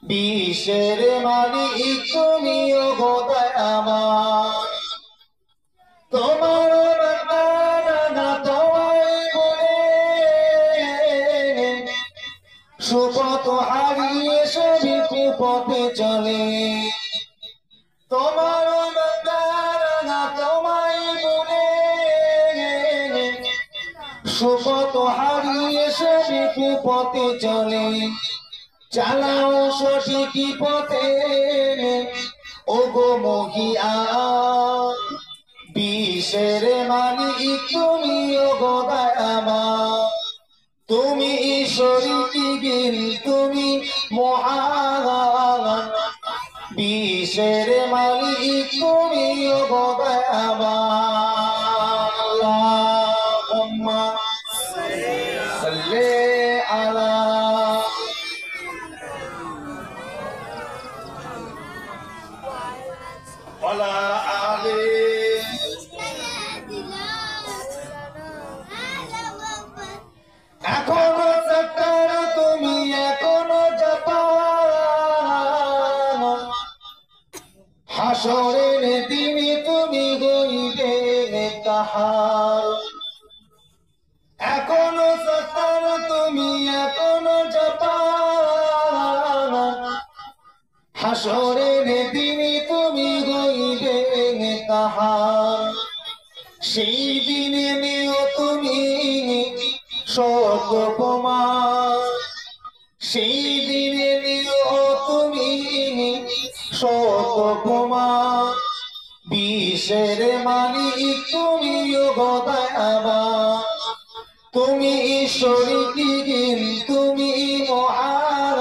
বিশ্বের মালিক তুমি ও খোদা আমার তোমার বান্দারা তোমায় বলে সুপথ হারিয়ে সবই কুপথে চলে তোমার বান্দারা তোমায় বলে সুপথ হারিয়ে সবই কুপথে চলে চালাও সঠিক পথে ওগো মহিয়ান বিশ্বের মালিক তুমি ওগো দয়াময় তুমি ঈশ্বরী বিন তুমি মহান বিশ্বের মালিক তুমি ওগো দয়াময় আল্লাহুম্মা সাল্লি আলা ওয়ালা আলি এখনো সত্তর তুমি এখনো জাপান হাসরের দিনে তুমি গইবে কাহার এখনো সত্তর তুমি এখনো জাপান হাসরের দিনে তুমি গইবে কাহার সেই দিনে নিও তুমি সত্য প্রমাণ সেই দিনে নিও তুমি সত্য প্রমাণ বিশ্বের মালিক তুমি ওগো দয়াময় তুমি ঈশ্বরী বিন তুমি মহান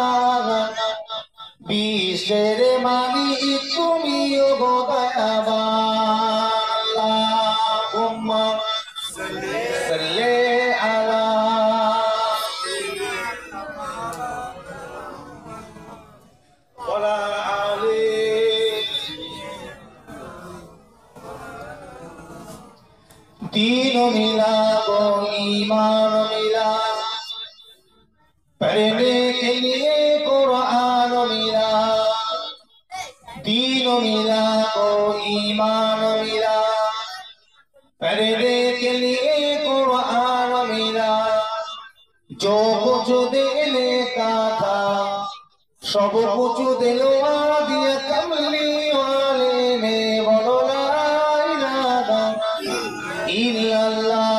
বিশ্বের মালিক তুমি ওগো দয়াময় আল্লাহুম্মা সাল্লি আলা ওয়ালা আলি दीन मिला वो ईमान मिला पढ़ने के लिए कुरान मिला दीन मिला वो ईमान मिला पढ़ने के लिए कुरान मिला जो कुछ देने का था सब कुछ दिलवा दिया कमली वाले ने बोलो ला इलाहा इल्लल्लाह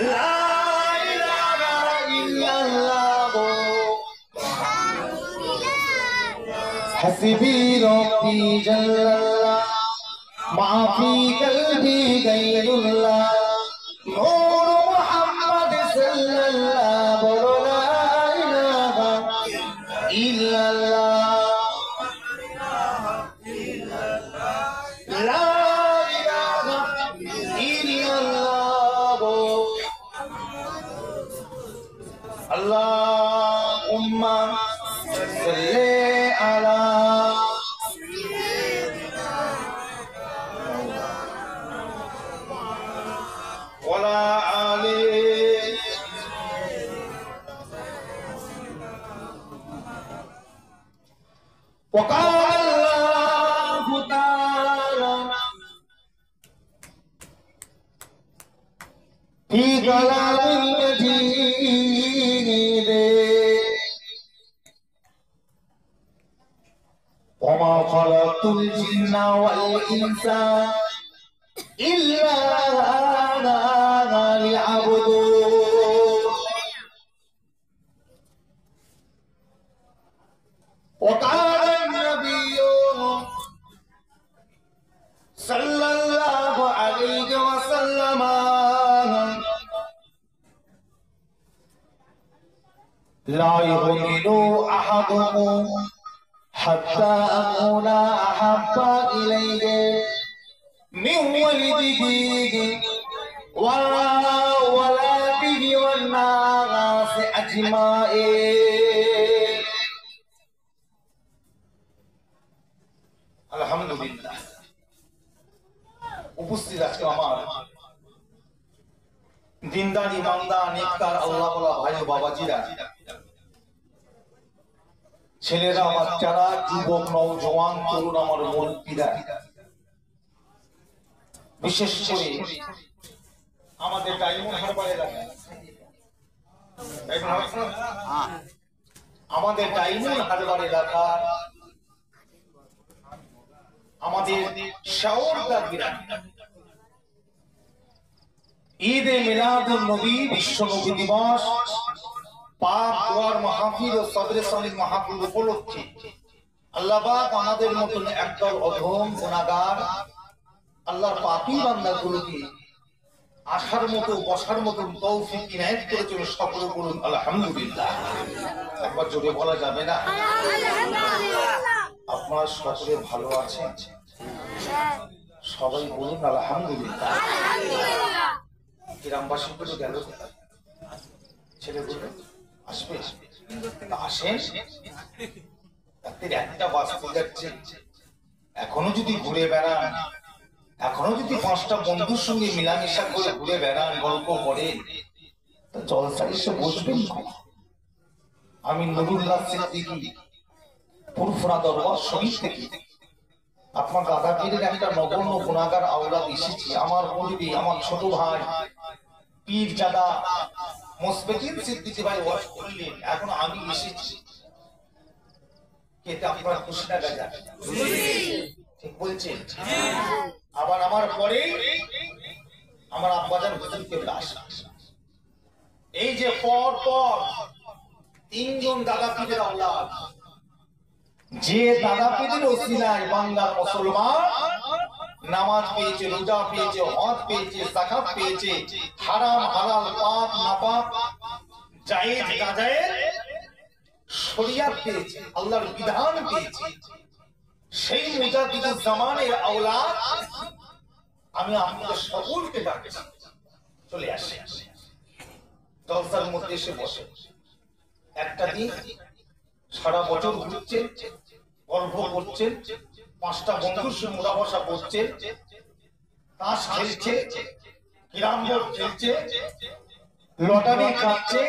ला इलाहा इल्लल्लाह हस्बी रब्बी जल्लल्लाह मा फी कल्बी गैरुल्लाह नूर मुहम्मद सल्लल्लाह बोलो ला इलाहा इल्लल्लाह ला इलाहा इल्लल्लाह अल्लाहुम्मा सल्ली अला वला आली وقال الله تعالى في كلام المجيد وما خلقت الجن والإنس إلا ليعبدون وقال النبي صلى الله عليه وسلم لا يؤمن أحدكم حتى أكون أحب إليه من ولده وولده والناس أجمعين আলহামদুলিল্লাহ উপস্থিত আজকে আমার দিনদার ইমানদার নেককার আল্লাহ ওয়ালা ভাই ও বাবাজিরা, ছেলেরা, বাচ্চারা, যুবক, নওজওয়ান, তরুণ, আমার মুরব্বিরা, বিশেষ করে আমাদের ডায়মন্ড হারবার এলাকায়, আমাদের ডায়মন্ড হারবার এলাকার আমাদের শাওরদা গ্রাম ঈদে মিলাদুন নবী, বিশ্ব নবী দিবস, পাক দোয়ার মাহফিল ও সদরে সালিম মাহফিল উপলক্ষে আল্লাহ পাক আমাদের মতন একদল অধম গুনাহগার আল্লাহর পাপী বান্দাগুলোকে আসার মতো বসার মতো তৌফিক ইনায়েত করেছেন। সকলে বলুন আলহামদুলিল্লাহ। একবার জোরে বলা যাবে না? আপনারা সকলে ভালো আছেন? সবাই বলুন আলহামদুলিল্লাহ। গ্রামবাসী গুলো গেল কোথায়? ছেলেগুলো আসবে? আসেন, একটা বাস্তু যাচ্ছে। এখনো যদি ঘুরে বেড়ান, এখনো যদি 5টা বন্ধুর সঙ্গে মিলামিশা করে ঘুরে বেড়ান, গল্প করেন, জলসা এসে বসবেন। আমি নুরুল্লাহ সিদ্দিকী পুরফুরা দরবার শরীফ থেকে আপনার দাদা পীরের একটা নগণ্য গুনাহগার আওলাদ এসেছি। আমার মুরব্বি, আমার ছোট ভাই পীরজাদা মুসবেকিন সিদ্দিকী ভাই ওয়াজ করলেন, এখন আমি এসেছি। এতে আপনারা খুশি না বেজার? ঠিক বলছেন? আবার আমার পরে আমার আব্বাজান হুজুর কেবলা আসা। এই যে পর পর 3 জন দাদা পীরের আওলাদ, যে দাদা পীরের ওসিলায় বাংলার মুসলমান নামাজ পেয়েছে, রোজা পেয়েছে, হজ পেয়েছে, যাকাত পেয়েছে, হারাম হালাল পাক নাপাক জায়েজ নাজায়েজ শরিয়াত পেয়েছে, আল্লাহর বিধান পেয়েছে, সেই মুজাদ্দিদুজ জামানের আওলাদ আমি আপনাদের সকলকে ডাকছি, চলে আসে জলসার মধ্যে এসে বসে। একটা দিন সারা বছর ঘুরছেন, গল্প করছেন, 5টা বন্ধুর সঙ্গে মোড়া বসা করছেন, তাস খেলছে, ক্যারাম বোর্ড খেলছে, লটারি কাটছে,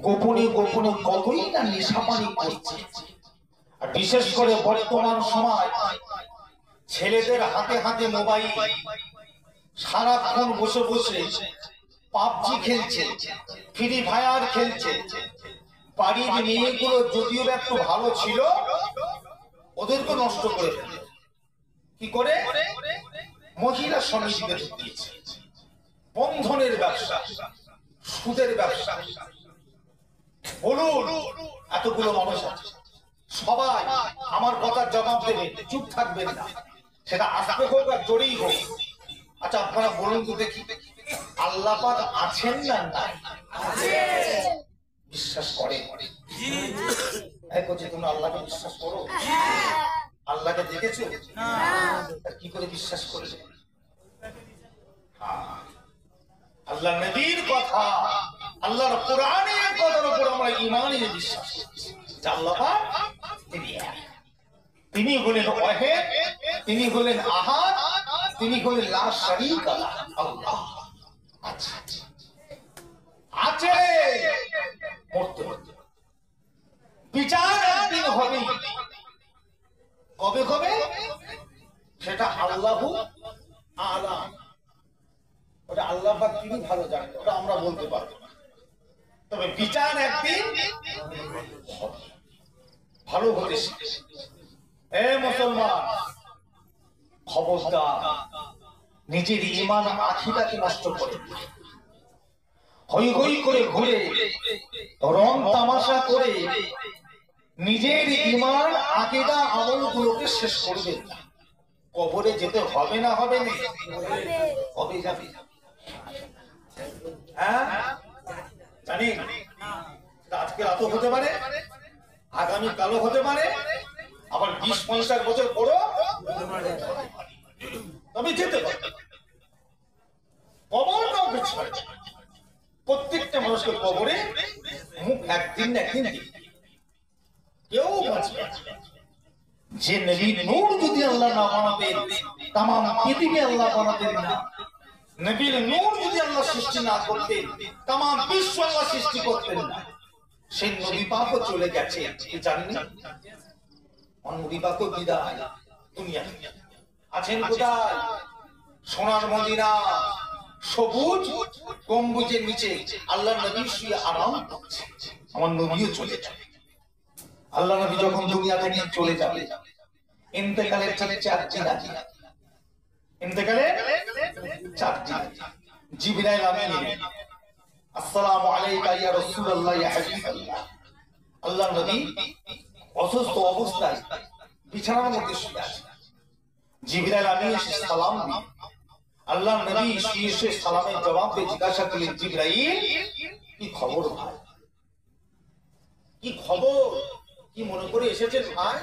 গোপনে গোপনে কতই না নেশাপানি করছে। আর বিশেষ করে বর্তমান সময় ছেলেদের হাতে হাতে মোবাইল, সারাক্ষণ বসে বসে পাবজি খেলছে, ফ্রি ফায়ার খেলছে। বাড়ির মেয়েগুলো যদিও একটু ভালো ছিল, ওদেরকে নষ্ট করে ফেলে। কি করে? মহিলা সমিতিতে ঢুকিয়েছে, বন্ধনের ব্যবসা, সুদের ব্যবসা। বলুন, এতগুলো মানুষ আছে, সবাই আমার কথার জবাব দেবে, চুপ থাকবেন না, সেটা আস্তে হোক আর জোরেই হোক। আচ্ছা আপনারা বলুন তো দেখি, আল্লাহ পাক আছেন না নাই? বিশ্বাস করে? তোমরা আল্লাহকে বিশ্বাস করো? আল্লাহকে দেখেছো? কি করে বিশ্বাস করবে? আল্লাহ নবীর কথা, আল্লাহর কোরআনের কথার উপর আমরা ঈমান এনে বিশ্বাস করছি যে আল্লাহ পাক তিনি এক, তিনি হলেন ওয়াহিদ, তিনি হলেন আহাদ, তিনি হলেন লা শারীকা লাহ। আল্লাহ আছে, আছে, মরতে মরতে বিচার একদিন হবে। কবে হবে সেটা আল্লাহু আ'লাম, ওটা আল্লাহ পাক তিনি ভালো জানেন, ওটা আমরা বলতে পারবো না। তবে বিচার একদিন ভালো হতে শিখে। এ মুসলমান, খবরদার নিজের ঈমান আখিরাকে নষ্ট করে হই হই করে ঘুরে রং তামাশা করে নিজের ঈমান আকীদা আমলগুলোকে শেষ করবেন না। কবরে যেতে হবে না? হবে না? হবে, যাবে। হ্যাঁ জানি, আজকে রাতও হতে পারে, আগামী কালও হতে পারে, আবার 20-50 বছর পরও তবে যেতে পারে। কবর কাউকে ছাড়ে, প্রত্যেকটা মানুষকে কবরে মুখ একদিন না একদিন দিবে, কেউ বাঁচবে। যে নবীর নূর যদি আল্লাহ না বানাতেন, তামাম পৃথিবী আল্লাহ বানাতেন না। নবীর নূর যদি আল্লাহ সৃষ্টি না করতেন, তামাম বিশ্ব আল্লাহ সৃষ্টি করতেন না। সেই নবী পাকও চলে গেছে, জানেন? নবী পাকও বিদায়, দুনিয়া আছেন কোথায়? সোনার মদিনা, সবুজ গম্বুজের নিচে আল্লাহ নবী শুয়ে আরাম করছে। আমার নবীও চলে যাবে। আল্লাহ নবী যখন দুনিয়া থেকে চলে যাবে, ইন্তেকালের ঠিক 4 দিন আগে, ইন্তেকালের 4 দিন আগে জিবরাইল আমিন, আসসালামু আলাইকা ইয়া রাসূলুল্লাহ ইয়া হাবিবাল্লাহ। আল্লাহ নবী অসুস্থ অবস্থায় বিছানার মধ্যে শুয়ে আছেন। জিবরাইল আমিন এসে সালাম দিলেন। আল্লাহ নবী শুয়ে শুয়ে সালামের জবাব দিয়ে জিজ্ঞাসা করলেন, জিবরাইল কি খবর ভাই? কি খবর? কি মনে করে এসেছেন ভাই?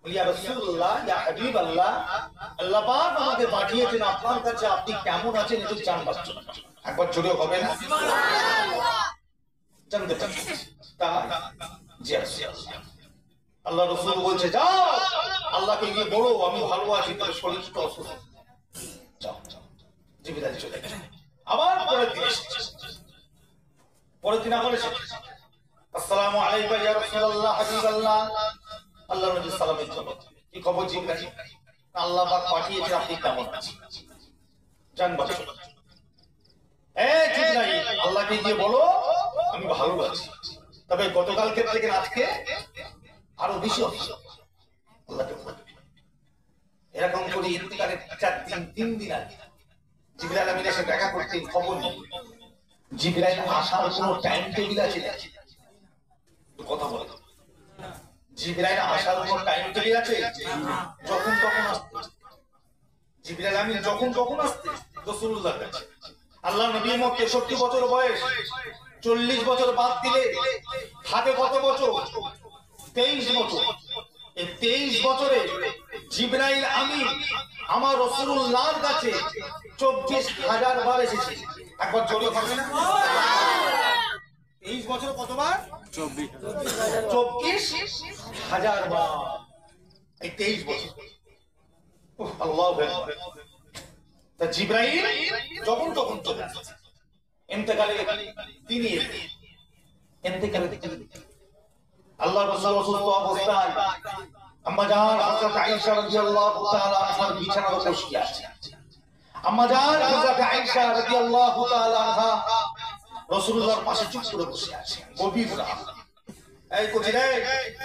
ইয়া রাসূলুল্লাহ ইয়া হাবিবাল্লাহ, আল্লাহ পাক আমাকে পাঠিয়েছেন আপনার কাছে, আপনি কেমন আছেন একটু জানবার জন্য। একবার জোরে হবে না? সুবহানাল্লাহ। জানতে চান? তাই জি রাসূলুল্লাহ। আল্লাহ রাসূল বলছে, যাও আল্লাহকে গিয়ে বলো আমি ভালো আছি, তোর শরীরটা অসুস্থ। যাও জিবরাইল চলে গেলেন। আবার পরের দিন এসেছে। পরের দিন আবার এসেছে, আসসালামু আলাইকা ইয়া রাসূলুল্লাহ হাবিবাল্লাহ। আল্লাহ নবী সালামের জবাব, কি খবর জিবরাইল? আল্লাহ পাক পাঠিয়েছে, আপনি কেমন আছেন জানবার জন্য। এই জিবরাইল, আল্লাহকে গিয়ে বলো আমি ভালো আছি, তবে গতকালকে থেকে আজকে আরো বেশি অসুস্থ। আল্লাহকে বলবে। এরকম করে ইন্তেকালের 3 দিন আগে জিবরাইল আমিন এসে দেখা করতেন, খবর নেই। জিবরাইল আসার কোনো টাইম টেবিল আছে নাকি? কথা বলে, জিবরাইল আসার কোনো টাইম টেবিল আছে? যখন তখন আসতে। জিবরাইল আমিন যখন তখন আসতে রাসূলুল্লাহর কাছে। আল্লাহ নবীর মত 63 বছর বয়স, 40 বছর বাদ দিলে থাকে কত বছর? 23 বছর। এই 23 বছরে জিবরাইল আমিন আমার রাসূলুল্লাহর কাছে 24,000 বার এসেছে। একবার জোরে হবে না? 23 বছর কতবার? 24,000 বার। এই 23 বছর। আল্লাহু আকবার। তা জিবরাইল যখন তখন চলে আসে। ইন্তেকালে তিনি এলেন। ইন্তেকালে আল্লাহ রাসূল অসুস্থ অবস্থায় আম্মা জান হযরত আয়েশা রাদিয়াল্লাহু তাআলা আনহার বিছানার উপর শুয়ে আছেন। আম্মা জান হযরত আয়েশা রাদিয়াল্লাহু তাআলা আনহা রাসূলুল্লাহর পাশে চুপ করে বসে আছেন। গভীর রাত। এই কোচি রে,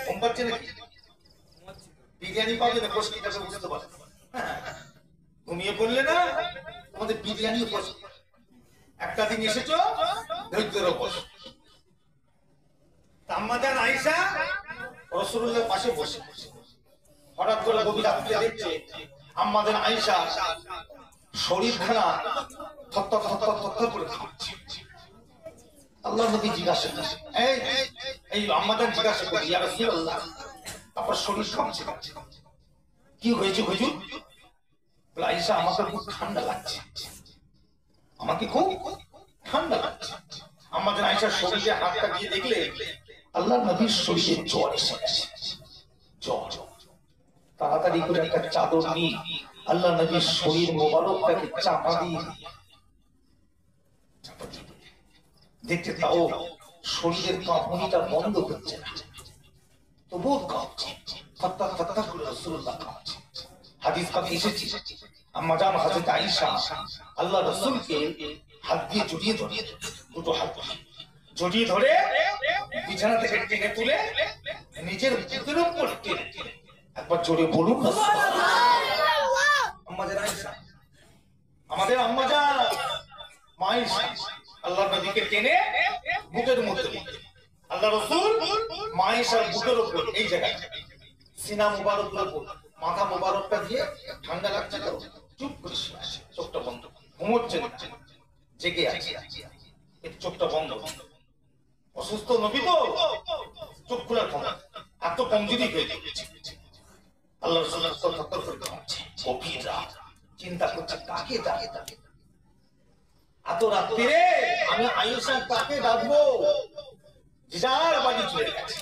ঘুম পাচ্ছে নাকি? বিরিয়ানি পাবে না, বসে কাছে বুঝতে পারে। ঘুমিয়ে পড়লে না আমাদের বিরিয়ানিও পছন্দ। একটা দিন এসেছো ধৈর্যের উপর। আম্মা জান আয়েশা রাসূলুল্লাহর পাশে বসে হঠাৎ করে গভীর রাতে দেখছে আম্মা জান আয়েশা শরীরখানা থরথর থরথর থরথর করে কাঁপছে। আল্লাহ নবী জিজ্ঞাসা করলেন, এই আম্মা জান জিজ্ঞাসা করলেন, ইয়া রাসূলুল্লাহ আপনার শরীর কাঁপছে, কি হয়েছে হুজুর? বলে, আয়েশা আমাকে খুব ঠান্ডা লাগছে, আমাকে খুব ঠান্ডা লাগছে। আম্মা জান আয়েশার শরীরে হাতটা দিয়ে দেখলে আল্লাহ নবীর শরীরে জ্বর এসে গেছে। জ্বর। তাড়াতাড়ি করে একটা চাদর নিয়ে আল্লাহ নবীর শরীর মোবারকটাকে চাপা দিয়ে দেখতে তাও শরীরের কাঁপুনিটা বন্ধ হচ্ছে না, তবুও কাঁপছে। ফাত্তা ফাত্তা করে রাসূলুল্লাহ কাঁপছে। হাদিস পাকে এসেছে আম্মা জান হযরত আয়েশা আল্লাহ রাসূলকে হাত দিয়ে জড়িয়ে ধরে, দুটো হাত জড়িয়ে ধরে বিছানা থেকে টেনে তুলে নিজের বুকের উপর টেনে, একবার জোরে বলুন না সুবহানাল্লাহ। আম্মা জান আয়েশা, আমাদের আম্মা জান মা আয়েশা আল্লাহর নবীকে টেনে বুকের মধ্যে, আল্লাহ রাসূল মা আয়েশার বুকের উপর এই জায়গায় সিনা মুবারকের উপর মাথা মুবারকটা দিয়ে, ঠান্ডা লাগছে তো চুপ করে শুয়ে আছে, চোখটা বন্ধ, ঘুমোচ্ছে না, জেগে আছে, চোখটা বন্ধ। অসুস্থ নবী তো চোখ খোলার ক্ষমতা এত কমজোরি হয়ে গেছে। আল্লাহ রাসূল থরথর করে কাঁপছে। গভীর রাত, চিন্তা করছে কাকে ডাকে, এত রাত্রিরে আমি আয়েশা কাকে ডাকবো? যার বাড়ি চলে গেছে,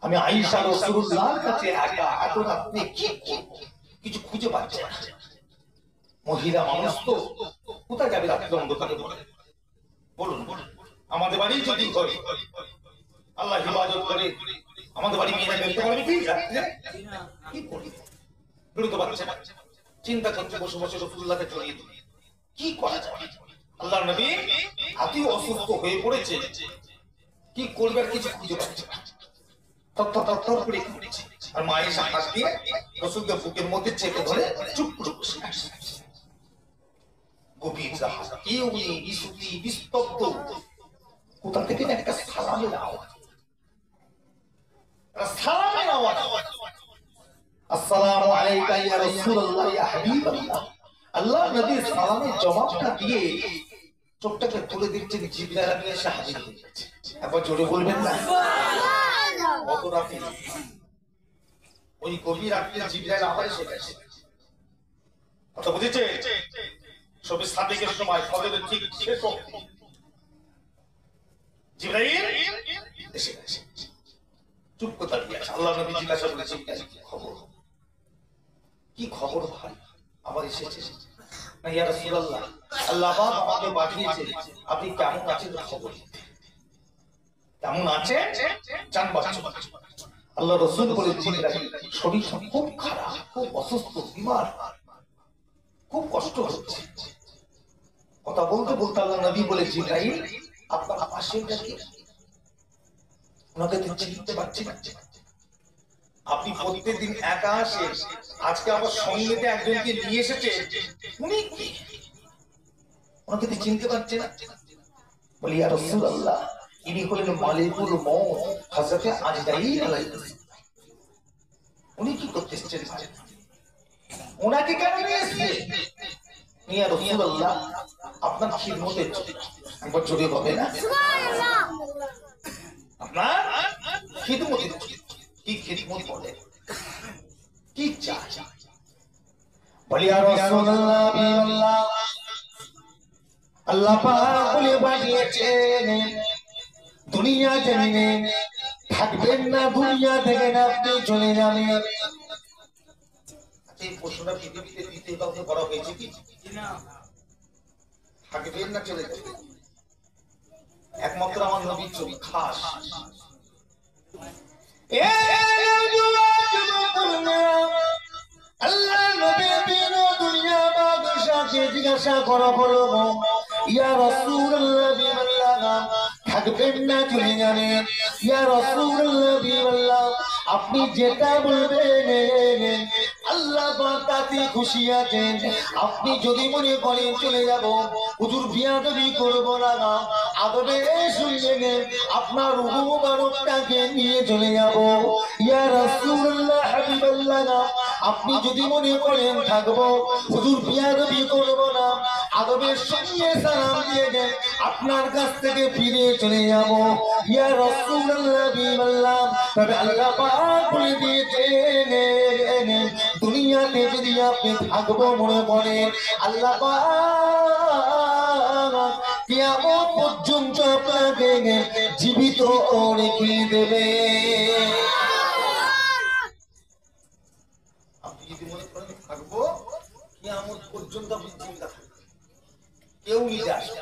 আমি আয়েশা রাসূলুল্লাহর কাছে একা এত রাত্রে কি করব? কিছু খুঁজে পাচ্ছে না। মহিলা মানুষ তো কোথায় যাবে রাত্রে অন্ধকারে? বলুন আমাদের বাড়ি যদি করে আল্লাহ হিফাজত করে আমাদের বাড়ি মেয়েরা বেরোতে পারবে কি রাত্রে? কি করি বেরোতে পারছে না, চিন্তা করছে বসে বসে রাসূলুল্লাহকে জড়িয়ে দিই, কি করা যায়? আল্লাহর নবী অতি অসুস্থ হয়ে পড়েছে, কি করবে কিছু খুঁজে পাচ্ছে না, তত্তর করে ঘুরেছে। আর মা এসে হাত দিয়ে রাসূলকে বুকের মধ্যে চেপে ধরে চুপ করে বসে আছে। গভীর রাত, কেউ নেই, বিশুদ্ধি বিস্তব্ধ। কোথা থেকে একটা সালামের আওয়াজ, সালামের আওয়াজ, আসসালামু আলাইকা ইয়া রাসূলুল্লাহ ইয়া হাবিবাল্লাহ। আল্লাহ নবীর সালামের জবাবটা দিয়ে চোখটাকে তুলে দিচ্ছেন, জিবরাইল আমিন এসে হাজির হয়ে যাচ্ছে। একবার জোরে বলবেন না সুবহানাল্লাহ। কত রাতে ওই গভীর রাতে জিবরাইল আবার এসে গেছে। কথা বুঝেছে? সবে সাদিকের সময় ফজরের ঠিক শেষ অবধি জিবরাইল এসে গেছে, চুপ করে দাঁড়িয়ে আছে। আল্লাহ নবী জিজ্ঞাসা করেছেন খবর কি? খবর ভাই আবার এসেছে না ইয়া রাসূলুল্লাহ, আল্লাহ পাক আমাকে পাঠিয়েছে, আপনি কেমন আছেন খবর দিতে। কেমন আছেন জানবার জন্য। আল্লাহ রাসূল বলেছেন শরীর খুব খারাপ, খুব অসুস্থ, বিমার, খুব কষ্ট হচ্ছে। কথা বলতে বলতে আল্লাহ নবী বলে জিবরাইল আপনার পাশেটা কি? ওনাকে তো চিনতে পারছি না। আপনি প্রত্যেকদিন একা আসেন, আজকে আবার সঙ্গেতে একজনকে নিয়ে এসেছে, উনি কি? ওনাকে তো চিনতে পারছে না। বলি ইয়া রাসূলুল্লাহ, ইনি হলেন মালিকুল মউত হযরত আজরাইল আলাইহিস সালাম। উনি কি করতে এসেছেন? ওনাকে কেন নিয়ে এসেছে? ইয়া রাসূলুল্লাহ, আপনার খিদমতের জন্য। একবার জোরে হবে না সুবহানাল্লাহ। আপনার খিদমতের জন্য। কি খিদমত বলে, কি চাই? বলি ইয়া রাসূলুল্লাহ, বিল্লাহ আল্লাহ পাক বলে পাঠিয়েছেন দুনিয়া জমিনে থাকবেন না, দুনিয়া থেকে আপনি চলে যাবেন। এই প্রশ্নটা পৃথিবীতে দিতে কাউকে করা হয়েছে কি? থাকবেন না চলে যাবেন, একমাত্র আমার নবীর ছবি খাস। আল্লাহ নবী বিন দুনিয়া বাদশাকে জিজ্ঞাসা করা হলো ইয়া রাসূলুল্লাহ বিল্লাহ থাকবেন না চলে যাবেন? ইয়া রাসূলুল্লাহ বিল্লাহ আপনি যেটা বলবেন আল্লাহ পাক তাতে খুশি আছেন। আপনি যদি মনে করেন চলে যাব, হুজুর বিয়াদবি করব না, আদবে শুনবেন, আপনার রূহ মুবারকটাকে নিয়ে চলে যাব। ইয়া রাসূলুল্লাহ হাবিবাল্লাহ আপনি যদি মনে করেন থাকবো, হুজুর বিয়াদবি করব না, আদবের সঙ্গে সালাম দিয়ে দেন, আপনার কাছ থেকে ফিরে চলে যাব। ইয়া রাসূলুল্লাহ বিল্লাহ তবে আল্লাহ পাক বলে দিয়েছেন দুনিয়াতে যদি আপনি থাকবো মনে করেন, আল্লাহ পাক কিয়ামত পর্যন্ত আপনাকে জীবিত রেখে দেবে। আপনি যদি মনে করেন থাকবো কিয়ামত পর্যন্ত আপনি জীবিত থাকবেন, কেউ নিজে আসবে।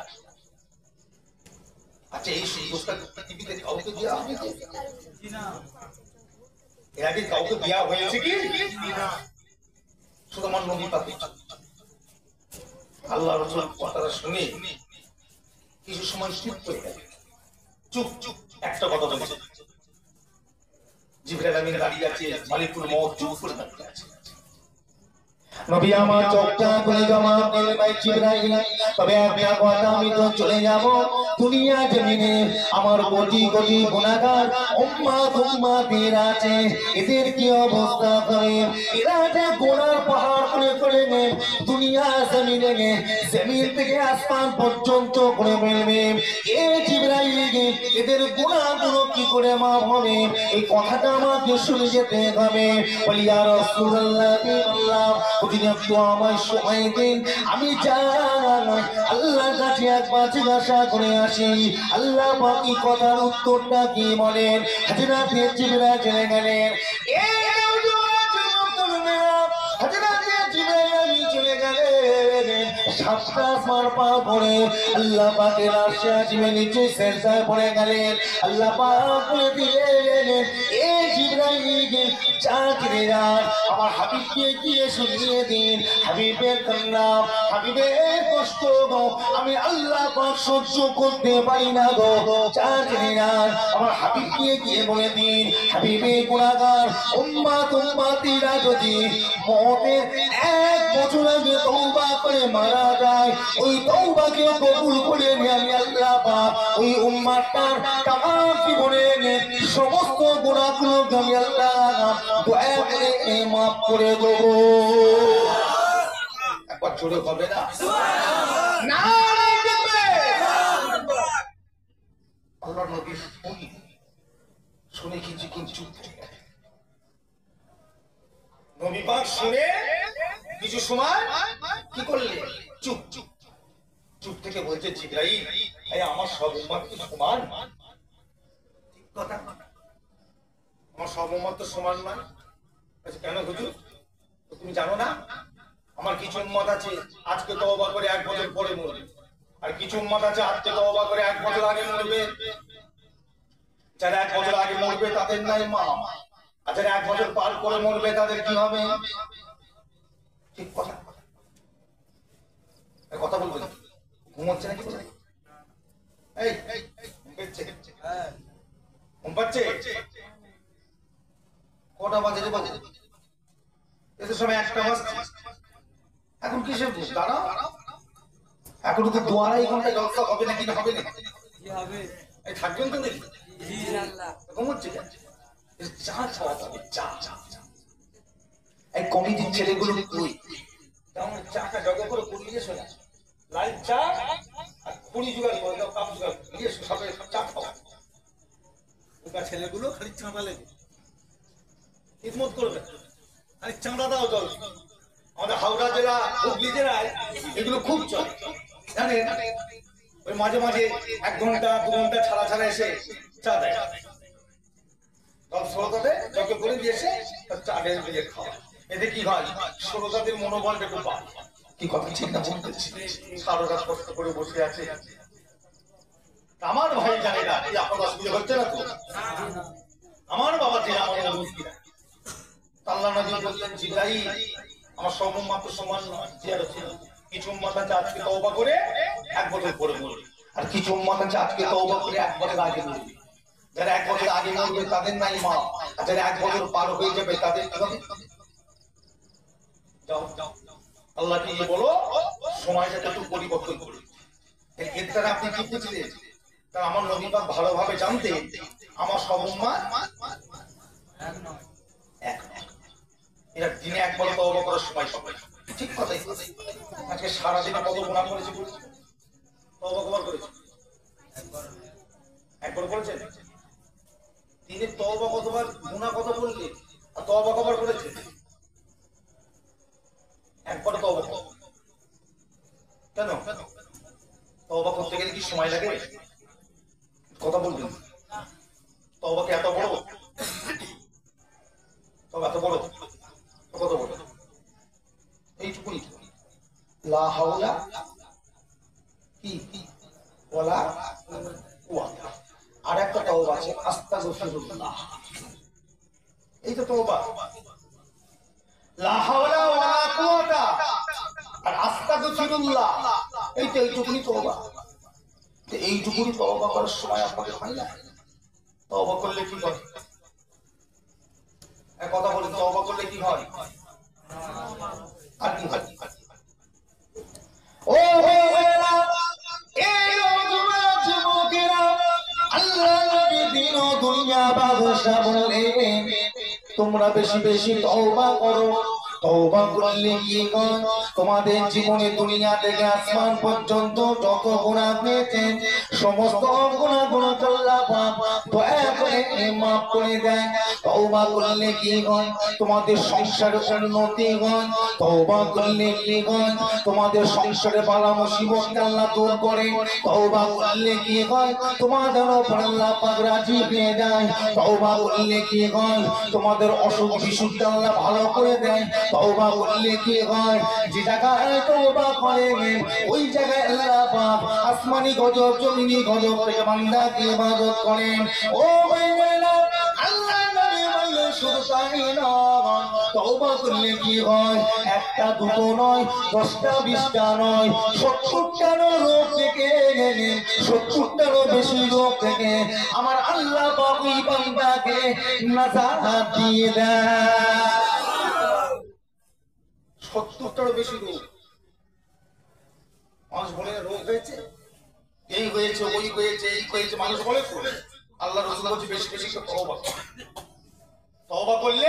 আচ্ছা এই সুযোগটা পৃথিবীতে কাউকে দেওয়া হয়েছে না? এর আগে কাউকে দেওয়া হয়েছে কি না? শুধু আমার নবী পাক। আল্লাহ রাসূল কথাটা শুনে কিছু সময় চুপ করে গেল। চুপ চুপ একটা কথা বলছে, জিবরাইল আমিন দাঁড়িয়ে আছে, মালিকুল মউত চুপ করে দাঁড়িয়ে আছে। নবী আমার চোখটা খুলে জমা করে ভাই জিবরাইল তবে একটা কথা আমি তো চলে যাব দুনিয়া জমিনে আমার কোটি কোটি গুনাহগার উম্মত আছে, এদের কি অবস্থা হবে? এরা যে গুনার পাহাড় করে করে দুনিয়া জমিনে জমিন থেকে আসমান পর্যন্ত করে ফেলবে। এই জিবরাইল এদের গুনাহগুলো কি করে মাফ হবে? এই কথাটা আমাকে শুনে যেতে হবে। বলি ইয়া রাসূলুল্লাহ বিল্লাহ একটু আমার সময় দিন, আমি চাই আল্লাহর কাছে একবার জিজ্ঞাসা করে আসি আল্লাহ বাকি কথার উত্তরটা কি বলেন। হযরত জিবরাইল চলে গেলেন, হযরত জিবরাইল চলে গেলেন। সাতটা আসমান পার করে আল্লাহ পাকের আরশে আজিমে নিচে সেজদায় পড়ে গেলেন। আল্লাহ পাক বলে দিলেন, এ জিবরাইল চাকরিরা আমার হাবিবকে গিয়ে শুনিয়ে দিন, হাবিবের কান্না, হাবিবের কষ্ট গো আমি আল্লাহ পাক সহ্য করতে পারি না গো। চাকরিরা আমার হাবিবকে গিয়ে বলে দিন, হাবিবের গুনাহগার উম্মতিরা যদি মওতের 1 বছর আগে তওবা করে মারা যায়, ওই তওবাকে কবুল করে নিয়ে আমি আল্লাহ পাক ওই উম্মতটার তামাম জীবনের সমস্ত গুনাহগুলোকে আমি আল্লাহ দয়া করে মাফ করে দেব। একবার জোরে হবে না? না আল্লাহ নবী শুনে কিছু চুপ করে গেলেন। নবী পাক শুনে কিছু সময় কি করলেন? চুপ চুপ চুপ থেকে বলছে, জিবরাইল আমার সব উম্মত কি সমান? ঠিক কথা, আমার সব উম্মত তো সমান নয়। কেন হুজুর, তুমি জানো না আমার কিছু উম্মত আছে আজকে তওবা করে 1 বছর পরে মরবে, আর কিছু উম্মত আছে আজকে তওবা করে 1 বছর আগে মরবে। যারা 1 বছর আগে মরবে তাদের নাই মা, আর যারা 1 বছর পার করে মরবে তাদের কি হবে? ঠিক কথা, কথা বলবেন। ঘুমোচ্ছে নাকি? এই ঘুম পাচ্ছে? কটা বাজে রে বাজে? এদের সময় 1টা বাজছে। এখন কিসের ঘুম? দাঁড়াও, এখন তো 2.5 ঘন্টা জলসা হবে নাকি না হবে না? কি হবে? এই থাকবেন তো নাকি? ইনশাআল্লাহ। ঘুমোচ্ছে কেন? চা খাওয়া যাবে, চা চা চা। এই কমিটির ছেলেগুলো কই? তেমন চাটা জগ করে কুড়িয়ে শোনা, লাল চা আর 20 জোগাড় করে দাও, কাপ জোগাড় নিয়ে সবাই চা খাওয়া। ওটা ছেলেগুলো খালি চাঁদা লেগে খিদমত করবে, খালি চাঁদা দাও জল। আমাদের হাওড়া জেলা, হুগলি জেলায় এগুলো খুব চলে জানেন। ওই মাঝে মাঝে 1 ঘন্টা 2 ঘন্টা ছাড়া ছাড়া এসে চা দেয়, সব শ্রোতাদের জগে করে দিয়েছে চা ঢেলে খাওয়া। এতে কি হয়? শ্রোতাদের মনোবলটা একটু বাড়ে। কি কথা ঠিক না বলতেছি? সারা রাত কষ্ট করে বসে আছে, আমার ভাই জানে না এই আপনার অসুবিধা হচ্ছে না তো? আমার বাবা যে আমার মুশকিল। আল্লাহ নবী বললেন, জিবরাইল আমার সব উম্মত সমান নয়, কিছু উম্মত আছে আজকে তওবা করে 1 বছর পরে মরবে, আর কিছু উম্মত আছে আজকে তওবা করে 1 বছর আগে মরবে। যারা 1 বছর আগে মরবে তাদের নাই মা, আর যারা 1 বছর পার হয়ে যাবে তাদের কি হবে? যাও যাও, আল্লাহ কি বলো সময়টাকে একটু পরিবর্তন করে। এর দ্বারা আপনি কি বুঝলেন? তা আমার নবী পাক ভালোভাবে জানতেন আমার সব উম্মত এক নয়, এরা দিনে 1 বার তওবা করার সময় সবাই। ঠিক কথাই। আজকে সারাদিনে কত গুনাহ করেছে? তওবা কবার করেছে? 1 বার করেছে? দিনে তওবা কতবার, গুনাহ কত করলে, আর তওবা কবার করেছে? 1 বার তওবা। কেন? তওবা করতে গেলে কি সময় লাগে? কথা বলবেন। তওবা কি এত বড়? তওবা এত বড়? কত বড়? এইটুকুই। লা হাওলা কি ওয়ালা কুওয়াতা। আর একটা তওবা আছে আস্তাগফিরুল্লাহ। এই তো তওবা। লা হাওলা ওয়ালা কুওয়াতা আর আস্তাগফিরুল্লাহ, এইটুকুই তওবা। এইটুকুই তওবা করার সময় আপনাদের হয় না? তওবা করলে কি হয়? এক কথা বলি, তওবা করলে কি হয়? আর কি হয়? ও এই যুবকেরা, আল্লাহ নবী দিন ও দুনিয়া বাদশা বললেন, তোমরা বেশি বেশি তওবা করো। তওবা করলে কি হয়? তোমাদের জীবনে দুনিয়া থেকে আসমান পর্যন্ত যত গুনাহ পেয়েছেন সমস্ত গুনাহগুলো আল্লাহ পাক দয়া করে মাফ করে দেন। তওবা করলে কি হয়? তোমাদের সংসারে উন্নতি হয়। তওবা করলে কি হয়? তোমাদের সংসারে বালা মুসিবত আল্লাহ দূর করে। তওবা করলে কি হয়? তোমাদের উপর আল্লাহ পাক রাজি হয়ে যায়। তওবা করলে কি হয়? তোমাদের অসুখ বিসুখ আল্লাহ ভালো করে দেয়। তওবা করলে কি হয়, যে জায়গায় তওবা করেন ওই জায়গায় আল্লাহ পাক আসমানি গজব জমিনি গজব থেকে বান্দাকে ইবাদত করেন। ও ভাইরা আল্লাহ নবী বললে শুধু তাই নয়, তওবা করলে কি হয়, একটা দুটো নয়, 10টা 20টা নয়, 70টারও রোগ থেকে 70টারও বেশি রোগ থেকে আমার আল্লাহ পাক ওই বান্দাকে নাজাত দিয়ে দেয়। 70টারও বেশি রোগ। মানুষ বলে রোগ হয়েছে, এই হয়েছে, ওই হয়েছে, এই হয়েছে, মানুষ বলে করে। আল্লাহ রাসূল বলছে বেশি বেশি করে তওবা করো। তওবা করলে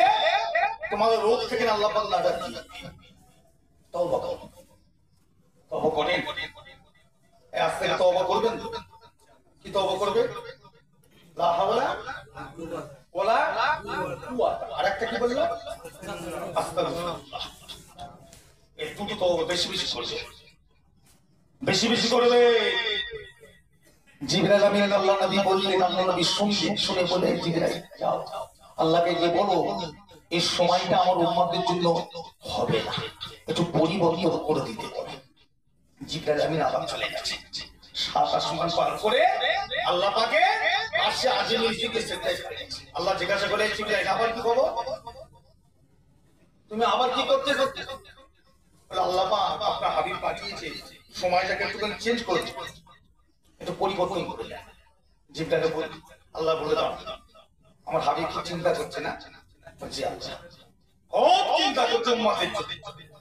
তোমাদের রোগ থেকে আল্লাহ পাক নাজাত দিয়ে দেবে। তওবা করো, তওবা করেন। আজ থেকে তওবা করবেন। কি তওবা করবে? লা হাওলা ওয়ালা কুওয়াতা। আরেকটা কি বললো? আস্তাগফিরুল্লাহ। এই দুটো তওবা বেশি বেশি করবে, বেশি বেশি করবে। জিবরাইল আমিন আল্লাহ নবী বললেন, আল্লাহ নবী শুনে বলে, জিবরাইল যাও আল্লাহকে গিয়ে বলো এই সময়টা আমার উম্মতের জন্য হবে না, একটু পরিবর্তন করে দিতে হবে। জিবরাইল আমিন আবার চলে গেছে। 7 আসমান পার করে আল্লাহ পাকে আরশে আজিমের দিকে সেজদায় করেছে। আল্লাহ জিজ্ঞাসা করে, জিবরাইল আবার কি করব? তুমি আবার কি করতে করতে? বলে আল্লাহ পাক আপনার হাবিব পাঠিয়েছে, সময়টাকে একটু চেঞ্জ করে দিন, একটু পরিবর্তন করে দেন। জিবরাইল বলে, আল্লাহ বলে দাও আমার হাবিব কি চিন্তা করছে না? জি আল্লাহ খুব চিন্তা করছে উম্মতের জন্য।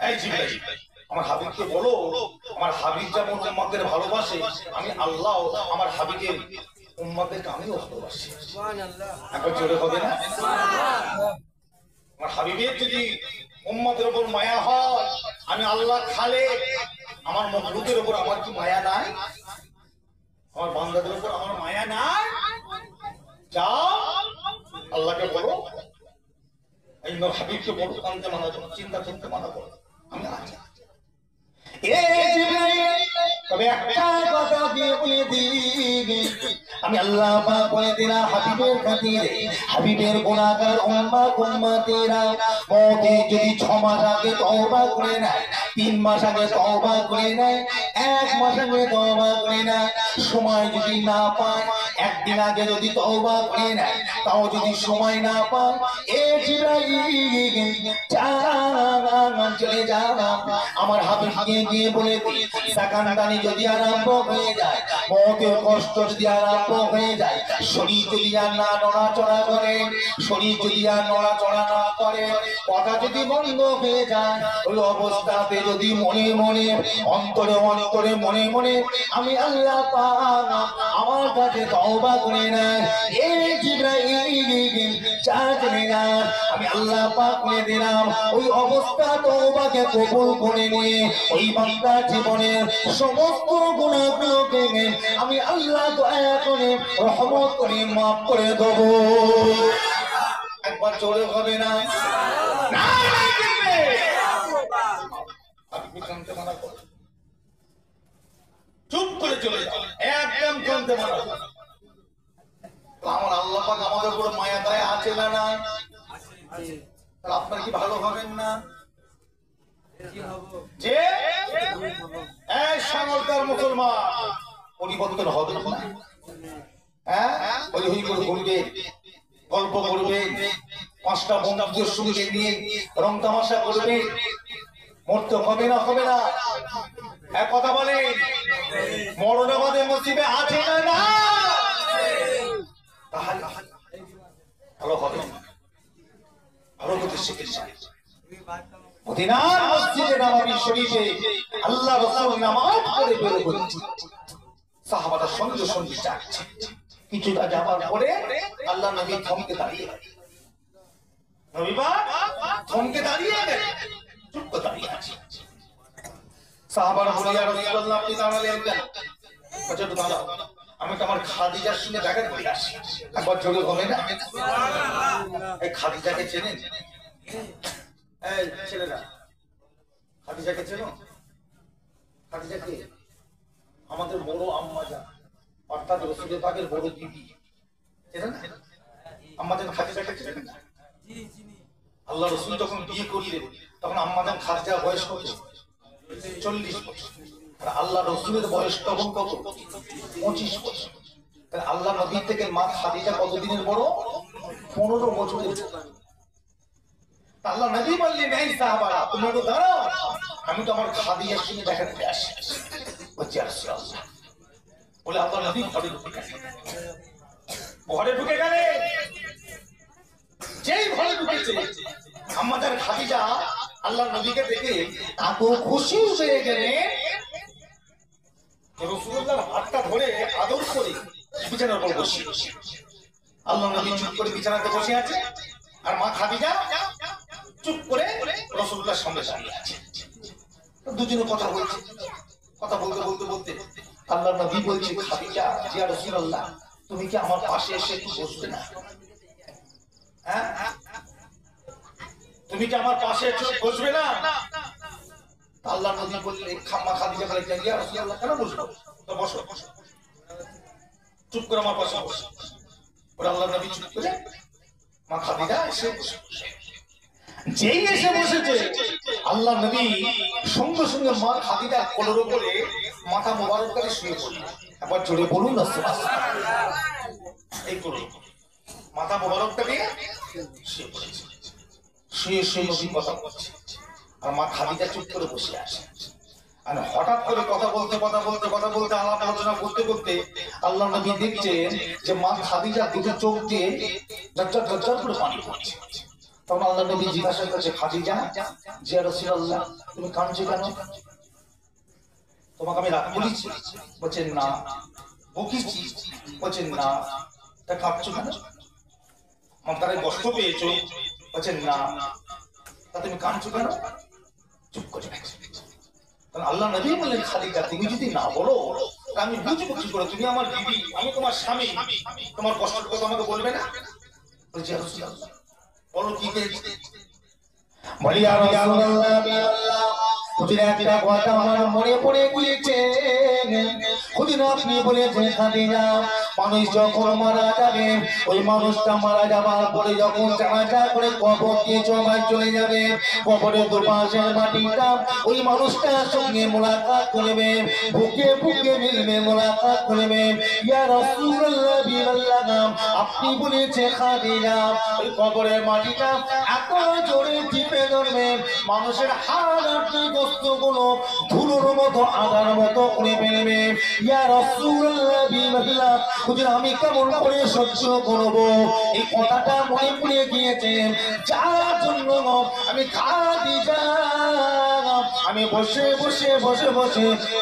এই জিবরাইল আমার হাবিবকে বলো, আমার হাবিব যেমন উম্মতদের ভালোবাসে, আমি আল্লাহ আমার হাবিবের উম্মতদেরকে আমিও ভালোবাসি। সুবহানাল্লাহ। একবার জোরে হবে না? সুবহানাল্লাহ। আমার হাবিবের যদি উম্মতের উপর মায়া হয়, আমি আল্লাহ খালে আমার মখলুকের উপর আমার কি মায়া নাই? আমার বান্দাদের উপর আমার মায়া নাই? যাও আল্লাহকে বলো, এই হাবিবকে বলো কানতে মানা করো, চিন্তা করতে মানা করো, আমি আছি। তবে একটা কথা দিয়ে বলে দিই, আমি আল্লাহ পাক বলে দিলাম হাবিবের খাতিরে, হাবিবের গুনাহগার উম্মতেরা মতে যদি 6 মাস আগে তওবা করে নেয়, 3 মাস আগে তওবা করে নেয়, 1 মাস আগে তওবা করে নেয়, সময় যদি না পায়, একদিন আগে যদি তওবা করে নেয়, তাও যদি সময় না পায়, এ জিবরাইল চলে যা আমার হাবিবকে গিয়ে বলে দিই, সাকানদানি যদি আরম্ভ হয়ে যায়, মতের কষ্ট যদি আরম্ভ হয়ে যায়, শরীর যদি আর না নড়াচড়া করে, শরীর যদি আর নড়াচড়া না করে, কথা যদি বন্ধ হয়ে যায়, ওই অবস্থাতে যদি মনে মনে অন্তরে অন্তরে মনে মনে আমি আল্লাহ পাক আমার কাছে তওবা করে নেয়, এই জিবরাইল চাচলে না, আমি আল্লাহ পাক বলে দিলাম ওই অবস্থা তওবাকে কবুল করে নিয়ে ওই বান্দার জীবনের সমস্ত গুনাহগুলোকে আমি আল্লাহ দয়া করে রহমত করে মাফ করে দেব। একবার জোরে হবে না? আপনি কানতে মানা করো, চুপ করে চলে যাও, একদম কানতে মানা করো। আমার আল্লাহ পাক আমাদের উপর মায়া দয়া আছে না নাই? আপনার কি ভালো হবেন না? যে এই সামর্থ্যের মুসলমান পরিবর্তন হবে না? হ্যাঁ, ওই ওই করে ঘুরবে, গল্প করবে, 5টা বন্ধুদের সঙ্গে নিয়ে রং তামাশা করবে, মরতে হবে না? হবে না? এক কথা বলেন, মরণে বাদে নসিবে আছে না না? তাহলে ভালো হবে, ভালো করতে শিখেছে। মদিনার মসজিদে নববী শরীফে আল্লাহ রাসূল নামাজ পড়ে বের হচ্ছে, সাহাবারা সঙ্গে সঙ্গে যাচ্ছে। কিছুটা যাবার পরে আল্লাহ নবী থমকে দাঁড়িয়ে গেলেন। নবী পাক থমকে দাঁড়িয়ে গেলেন, চুপ করে দাঁড়িয়ে আছে। সাহাবারা বলে, ইয়া রাসূলুল্লাহ আপনি দাঁড়ালেন কেন? বলছে তো দাঁড়াও, আমি তো আমার খাদিজার সঙ্গে দেখা করে আসি। একবার জোরে হবে না? এই খাদিজাকে চেনেন? এই ছেলেরা, খাদিজাকে চেনো? খাদিজা কে? আমাদের বড় আম্মা জান, অর্থাৎ রাসূল পাকের বড় বিবি। চেনেন না? আমাদের খাদিজাকে চেনেন না? আল্লাহ রাসূল যখন বিয়ে করলেন তখন আম্মাজান খাদিজার বয়স কত? 40 বছর। আর আল্লাহ রসুলের বয়স তখন কত? 25 বছর। তাহলে আল্লাহ নবী থেকে মা খাদিজা কতদিনের বড়? 15 বছরের। আল্লাহ নবী বললেন, এই সাহাবারা তোমরা তো দাঁড়াও, আমি তো আমার খাদিজার সঙ্গে দেখা করতে আসি। বলছি রাসূলুল্লাহ। বলে আল্লাহ নবী ঘরে ঢুকে গেলেন। যেই ঘরে ঢুকেছে আম্মাজান খাদিজা আল্লাহ নবীকে দেখে এত খুশি হয়ে গেলেন, রাসূলুল্লাহর হাতটা ধরে আদর করে বিছানার উপর বসিয়ে। আল্লাহ নবী চুপ করে বিছানাতে বসে আছে, আর মা খাদিজা চুপ করে রাসূলুল্লাহর সামনে দাঁড়িয়ে আছে। দুজনে কথা বলছে। কথা বলতে বলতে বলতে আল্লাহ নবী বলছে, খাদিজা, ইয়া রাসূলুল্লাহ, তুমি কি আমার পাশে এসে একটু বসবে না? হ্যাঁ, তুমি কি আমার পাশে একটু বসবে না? আল্লাহ নবী বললে, মা খাদিজা বলে, ইয়া রাসূলুল্লাহ, কেন বসবো? তো বসো, চুপ করে আমার পাশে বসো। ওরা আল্লাহ নবী চুপ করে মা খাদিজা এসে বসে। যেই এসে বসেছে আল্লাহ নবী সঙ্গে সঙ্গে মা খাদিজার কোলের উপরে মাথা মোবারক করে শুয়ে পড়লেন। একবার জোরে বলুন না সুবহানাল্লাহ। এই কোলে মাথা মোবারকটা দিয়ে শুয়ে পড়েছে। শুয়ে শুয়ে নবী কথা বলছে, আর মা খাদিজা চুপ করে বসে আছে। আর হঠাৎ করে কথা বলতে আলাপ আলোচনা করতে করতে আল্লাহ নবী দেখছেন যে মা খাদিজা দুটো চোখ দিয়ে ঝরঝর ঝরঝর করে পানি পড়ছে। তখন আল্লাহ নবী জিজ্ঞাসা করছে, খাদিজা, ইয়া রাসূলুল্লাহ, তুমি কাঁদছো কেন? তোমাকে আমি রাগ বলেছি? বলছেন না। বকেছি? বলছেন না। তা কাঁদছো কেন? আমার তারে কষ্ট পেয়েছো? বলছেন না। তা তুমি কাঁদছো কেন? চুপ করে আল্লাহ নবী বললেন, খাদিজা, তুমি যদি না বলো আমি বুঝবো কি করে? তুমি আমার বিবি, আমি তোমার স্বামী, তোমার কষ্টের কথা আমাকে বলবে না? বলছি ইয়া রাসূলুল্লাহ, বলো কি পেয়েছে? বলি ইয়া রাসূলুল্লাহ, খুদির একটা কথা আমার মনে পড়ে গিয়েছে। খুদির আপনি বলেছেন, খাদিজা, মানুষ যখন মারা যাবে, ওই মানুষটা মারা যাবার পরে যখন জানাজা করে কবর দিয়ে জমায় চলে যাবে, কবরের দুপাশের মাটিটা ওই মানুষটার সঙ্গে মোলাকাত করবে, বুকে বুকে মিলবে, মোলাকাত করবে। ইয়া রাসূলুল্লাহ বিল্লাহ, আপনি বলেছেন খাদিজা, ওই কবরের মাটিটা এত জোরে টিপে ধরবে, মানুষের হাড় বস্তুগুলো ধুলোর মতো আগার মতো করে ফেলবে। ইয়া রাসূলুল্লাহ বিল্লাহ, হুজুর আমি কেমন করে সহ্য করব? এই কথাটা মনে পড়ে গিয়েছে, যার জন্য আমি খাদিজা আমি বসে বসে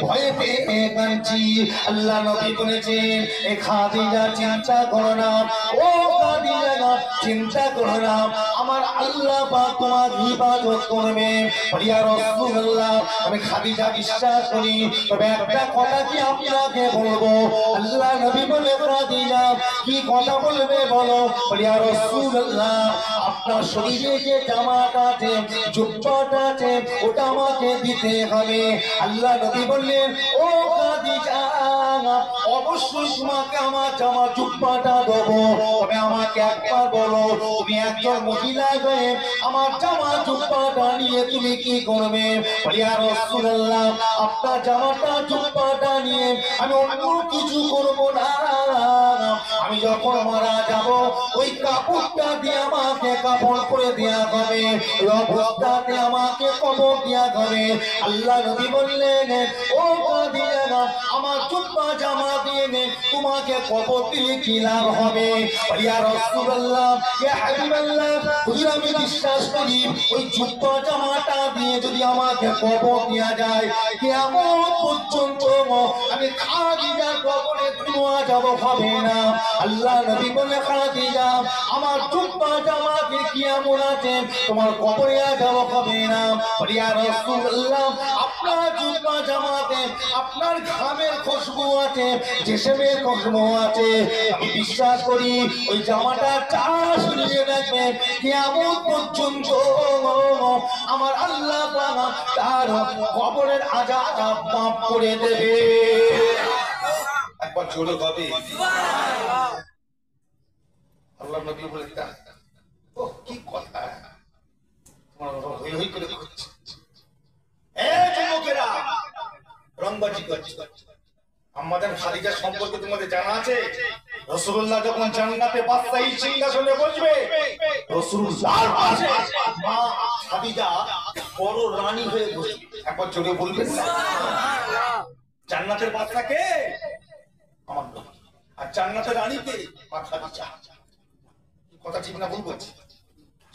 ভয়ে পেয়ে কাঁদছি। আল্লাহ নবী বলেছেন, এই খাদিজা চিন্তা করো না, ও খাদিজা চিন্তা করো না, আমার আল্লাহ পাক তোমার ইবাদত করবে। ইয়া রাসূলুল্লাহ, আমি খাদিজা বিশ্বাস করি, তবে একটা কথা কি আপনাকে বলবো। আল্লাহ নবী বলে, খাদিজা কি কথা বলবে বলো? ইয়া রাসূলুল্লাহ, আপনার শরীরে যে জামাটা আছে, জুব্বাটা আছে, ওটা আমাকে দিতে হবে। আল্লাহ নবী বললেন, ও খাদিজা, অবশ্যই তোমাকে আমার জামা জুব্বাটা দেবো, তবে আমাকে একবার বলো, তুমি একজন মহিলা হয়ে আমার জামা জুব্বাটা নিয়ে তুমি কি করবে? ইয়া রাসূলুল্লাহ, আপনার জামাটা জুব্বাটা নিয়ে আমি অন্য কিছু করব না। আমি যখন মারা যাব, ওই কাপড়টা দিয়ে আমাকে কাপড় করে দেয়া হবে, ওই অবস্থাতে আমাকে কবর দেয়া হবে। আল্লাহ নবী বললেন, ও খাদিজা, আমার জুব্বা জামা দিয়ে তোমাকে কবর দিলে কি লাভ হবে? ইয়া রাসূলুল্লাহ, ইয়া হাবিবাল্লাহ, হুজুর আমি বিশ্বাস করি, ওই জুব্বা জামাটা দিয়ে যদি আমাকে কবর দেয়া যায়, কিয়ামত পর্যন্ত আমি খাদিজার কবরে ধোয়া যাব হবে না। আল্লাহ নবী বলে, খাদিজা, আমার জুব্বা জামা দিয়ে কিয়ামত আছে, তোমার কবরে যাব হবে না। ইয়া রাসূলুল্লাহ, আপনার জুব্বা জামাতে আপনার ঘামের খুশবু আছে, জিসমের খুশবু আছে, আমি বিশ্বাস করি ওই জামাটা চাষ নিয়ে রাখবে, কিয়ামত পর্যন্ত আমার আল্লাহ পাক তার কবরের আযাব মাফ করে দেবে। একবার জোরে হবে সুবহানাল্লাহ। আল্লাহ নবী বলেন, ও কি কথা, তোমার হই হই করে করছে। রংবাজি করছে। আমাদের খাদিজা সম্পর্কে তোমাদের জানা আছে? রাসূলুল্লাহ যখন জান্নাতে বাদশাহী সিংহাসনে বসবে, রাসূলুল্লাহর পাশে মা খাদিজা বড় রানী হয়ে বসবে। একবার জোরে বলবেন না? জান্নাতের বাদশা কে? আমার নবী। আর জান্নাতের রানী কে? মা খাদিজা। কথা ঠিক না ভুল বলছি?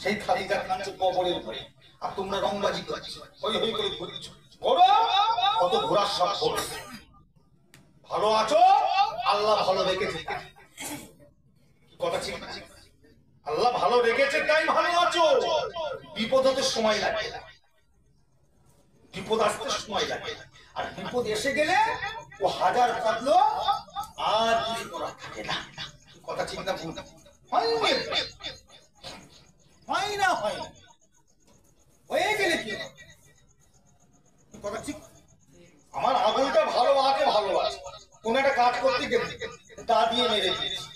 সেই খাদিজা কাঁদছে কবরের উপরে, আর তোমরা রংবাজি করছো, হই হই করে ঘুরছো। ঘোরো, কত ঘোরার সব ঘোরো। ভালো আছো, আল্লাহ ভালো রেখেছে। কথা ঠিক না? আল্লাহ ভালো রেখেছে তাই ভালো আছো। বিপদ হতে সময় লাগে, বিপদ আসতে সময় লাগে। আর বিপদ এসে গেলে ও হাজার কাঁদলো আর কিছু করার থাকে না। কথা ঠিক না ভুল? হয় না, হয় না, হয়ে গেলে কি কথা ঠিক? আমার আগুনটা ভালো আছে, ভালো আছে, কোন একটা কাজ করতে গেলে তা দিয়ে মেরে দিয়েছি।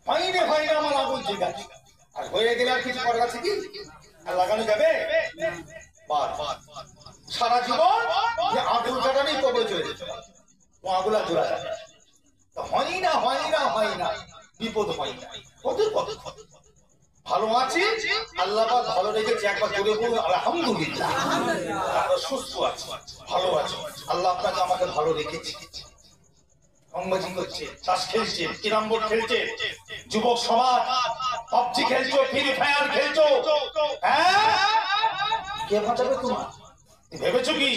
হয়নি, হয় না, আমার আগুন ঠিক আছে। আর হয়ে গেলে আর কিছু করার আছে কি? আর লাগানো যাবে? সারা জীবন আগুন কাটানি কবরে চলে যেতে পারে, ও আগুলা জোড়া যাবে। হয় না, হয় না, হয় না, বিপদ হয় না। কত কত ভালো আছি, আল্লাহ ভালো রেখেছে। একবার জোরে বলুন আলহামদুলিল্লাহ। আমরা সুস্থ আছি, ভালো আছি, আল্লাহ আপনাকে আমাকে ভালো রেখেছে। রংবাজি করছে, তাস খেলছে, ক্যারাম বোর্ড খেলছে, যুবক সমাজ পাবজি খেলছো, ফ্রি ফায়ার খেলছো। হ্যাঁ, কে বাঁচাবে তোমার? ভেবেছো কি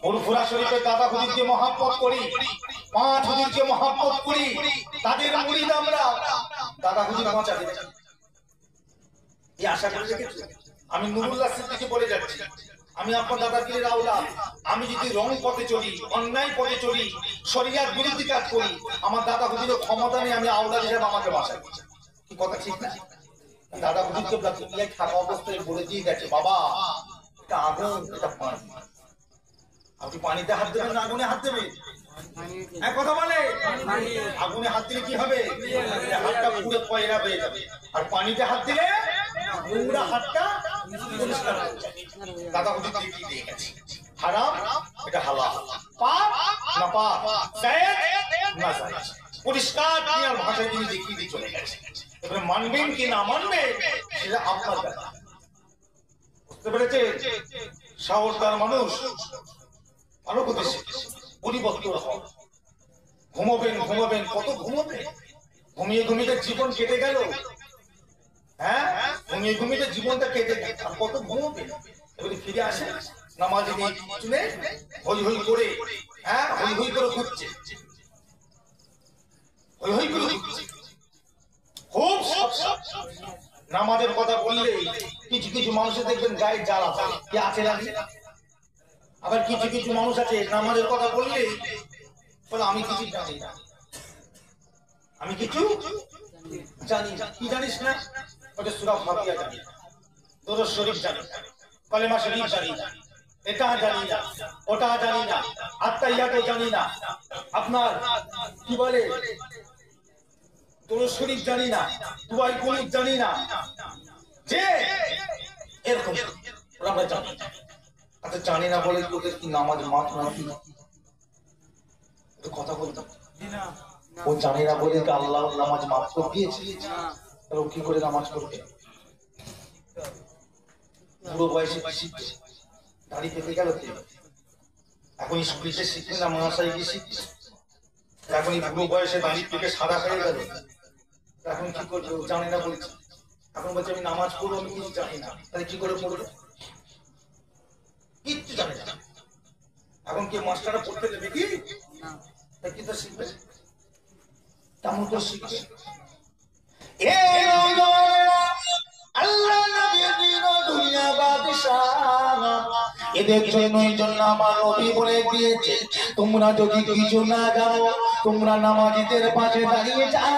ফুরফুরা শরীফের দাদা হুজুরকে মহব্বত করি, 5 হুজুরকে মহব্বত করি, তাদের মুরিদ আমরা, দাদা হুজুর বাঁচাবে? এই আশা করে রেখেছি। আমি নুরুল্লাহ সিদ্দিকী বলে যাচ্ছি, আমি আপনার দাদা পীরের আওলাদ। আমি যদি রং পথে চলি, অন্যায় পথে চলি, শরিয়াত বিরোধী কাজ করি, আমার দাদা হুজুরের ক্ষমতা নেই আমি আওলাদ হিসেবে আমাকে বাঁচাবো। কি কথা ঠিক না? দাদা হুজুরকে দুনিয়ায় থাকা অবস্থায় বলে দিয়ে গেছে, বাবা এটা আগুন, এটা পানি। আপনি পানিতে হাত দেবেন না আগুনে হাত দেবেন? এক কথা বলে, আগুনে হাত দিলে কি হবে? হাতটা পুরো পয়রা হয়ে যাবে। আর পানিতে হাত দিলে নোংরা হাতটা পরিষ্কার হয়ে যাবে। দাদা হুজুর দেখিয়ে দিয়ে গেছে, হারাম এটা হালাল, পাপ না পাপ, জায়েজ না জায়েজ, পরিষ্কার দুনিয়ার ভাষায় তিনি দেখিয়ে দিয়ে চলে গেছে। এবারে মানবেন কি না মানবেন সেটা আপনার ব্যাপার। বুঝতে পেরেছে? সাহসদার মানুষ আরো বলতেছে পরিবর্তন হয়। ঘুমোবেন ঘুমোবেন, কত ঘুমোবেন? ঘুমিয়ে ঘুমিয়ে জীবন কেটে গেল। হ্যাঁ, ঘুমিয়ে ঘুমিয়ে জীবনটা কেটে গেল, আর কত ঘুমোবেন? এবারে ফিরে আসে নামাজ নিয়ে চলে হই হই করে, হ্যাঁ হই হই করে ঘুরছে, হই হই করে ঘুরছে। খুব নামাজের কথা বললে কিছু কিছু মানুষের দেখবেন গায়ে জ্বালা কি আছে জানি। আবার কিছু কিছু মানুষ আছে নামাজের কথা বললে বলে আমি কিছু জানি না, আমি কিছু জানি না। কি জানিস না? ওটা সূরা ফাতিহা জানি না, দরুদ শরীফ জানি না, কালেমা শরীফ জানি না, এটা জানি না, ওটা জানি না, আত্তাহিয়াতও জানি না, আপনার কি বলে দরুদ শরীফ জানি না, দুআ কুনুত জানি না, যে এরকম আমরা জানি না। আচ্ছা জানি না বলে তোদের কি নামাজ মাঠ নাকি? কথা বলতাম ও জানি না বলে কি আল্লাহ নামাজ মাফ করে দিয়েছে? ও কি করে নামাজ পড়বে? বুড়ো বয়সে শিখছে, দাড়ি পেকে গেল, এখন স্কুলে শিখবে না মাসায় গিয়ে শিখছে। এখন এই বুড়ো বয়সে দাড়ি পেকে সাদা হয়ে গেল, এখন কি করবে? ও জানি না বলছে, এখন বলছে আমি নামাজ পড়বো, আমি কিছু জানি না। তাহলে কি করে পড়বে? কিচ্ছু জানে না। এখন কি মাস্টাররা পড়তে দেবে কি? কি তো শিখবে, তেমন তো শিখবে। এদের জন্য আমার নবী বলে দিয়েছে, তোমরা যদি কিছু না জানো তোমরা নামাজীদের পাশে দাঁড়িয়ে যাও,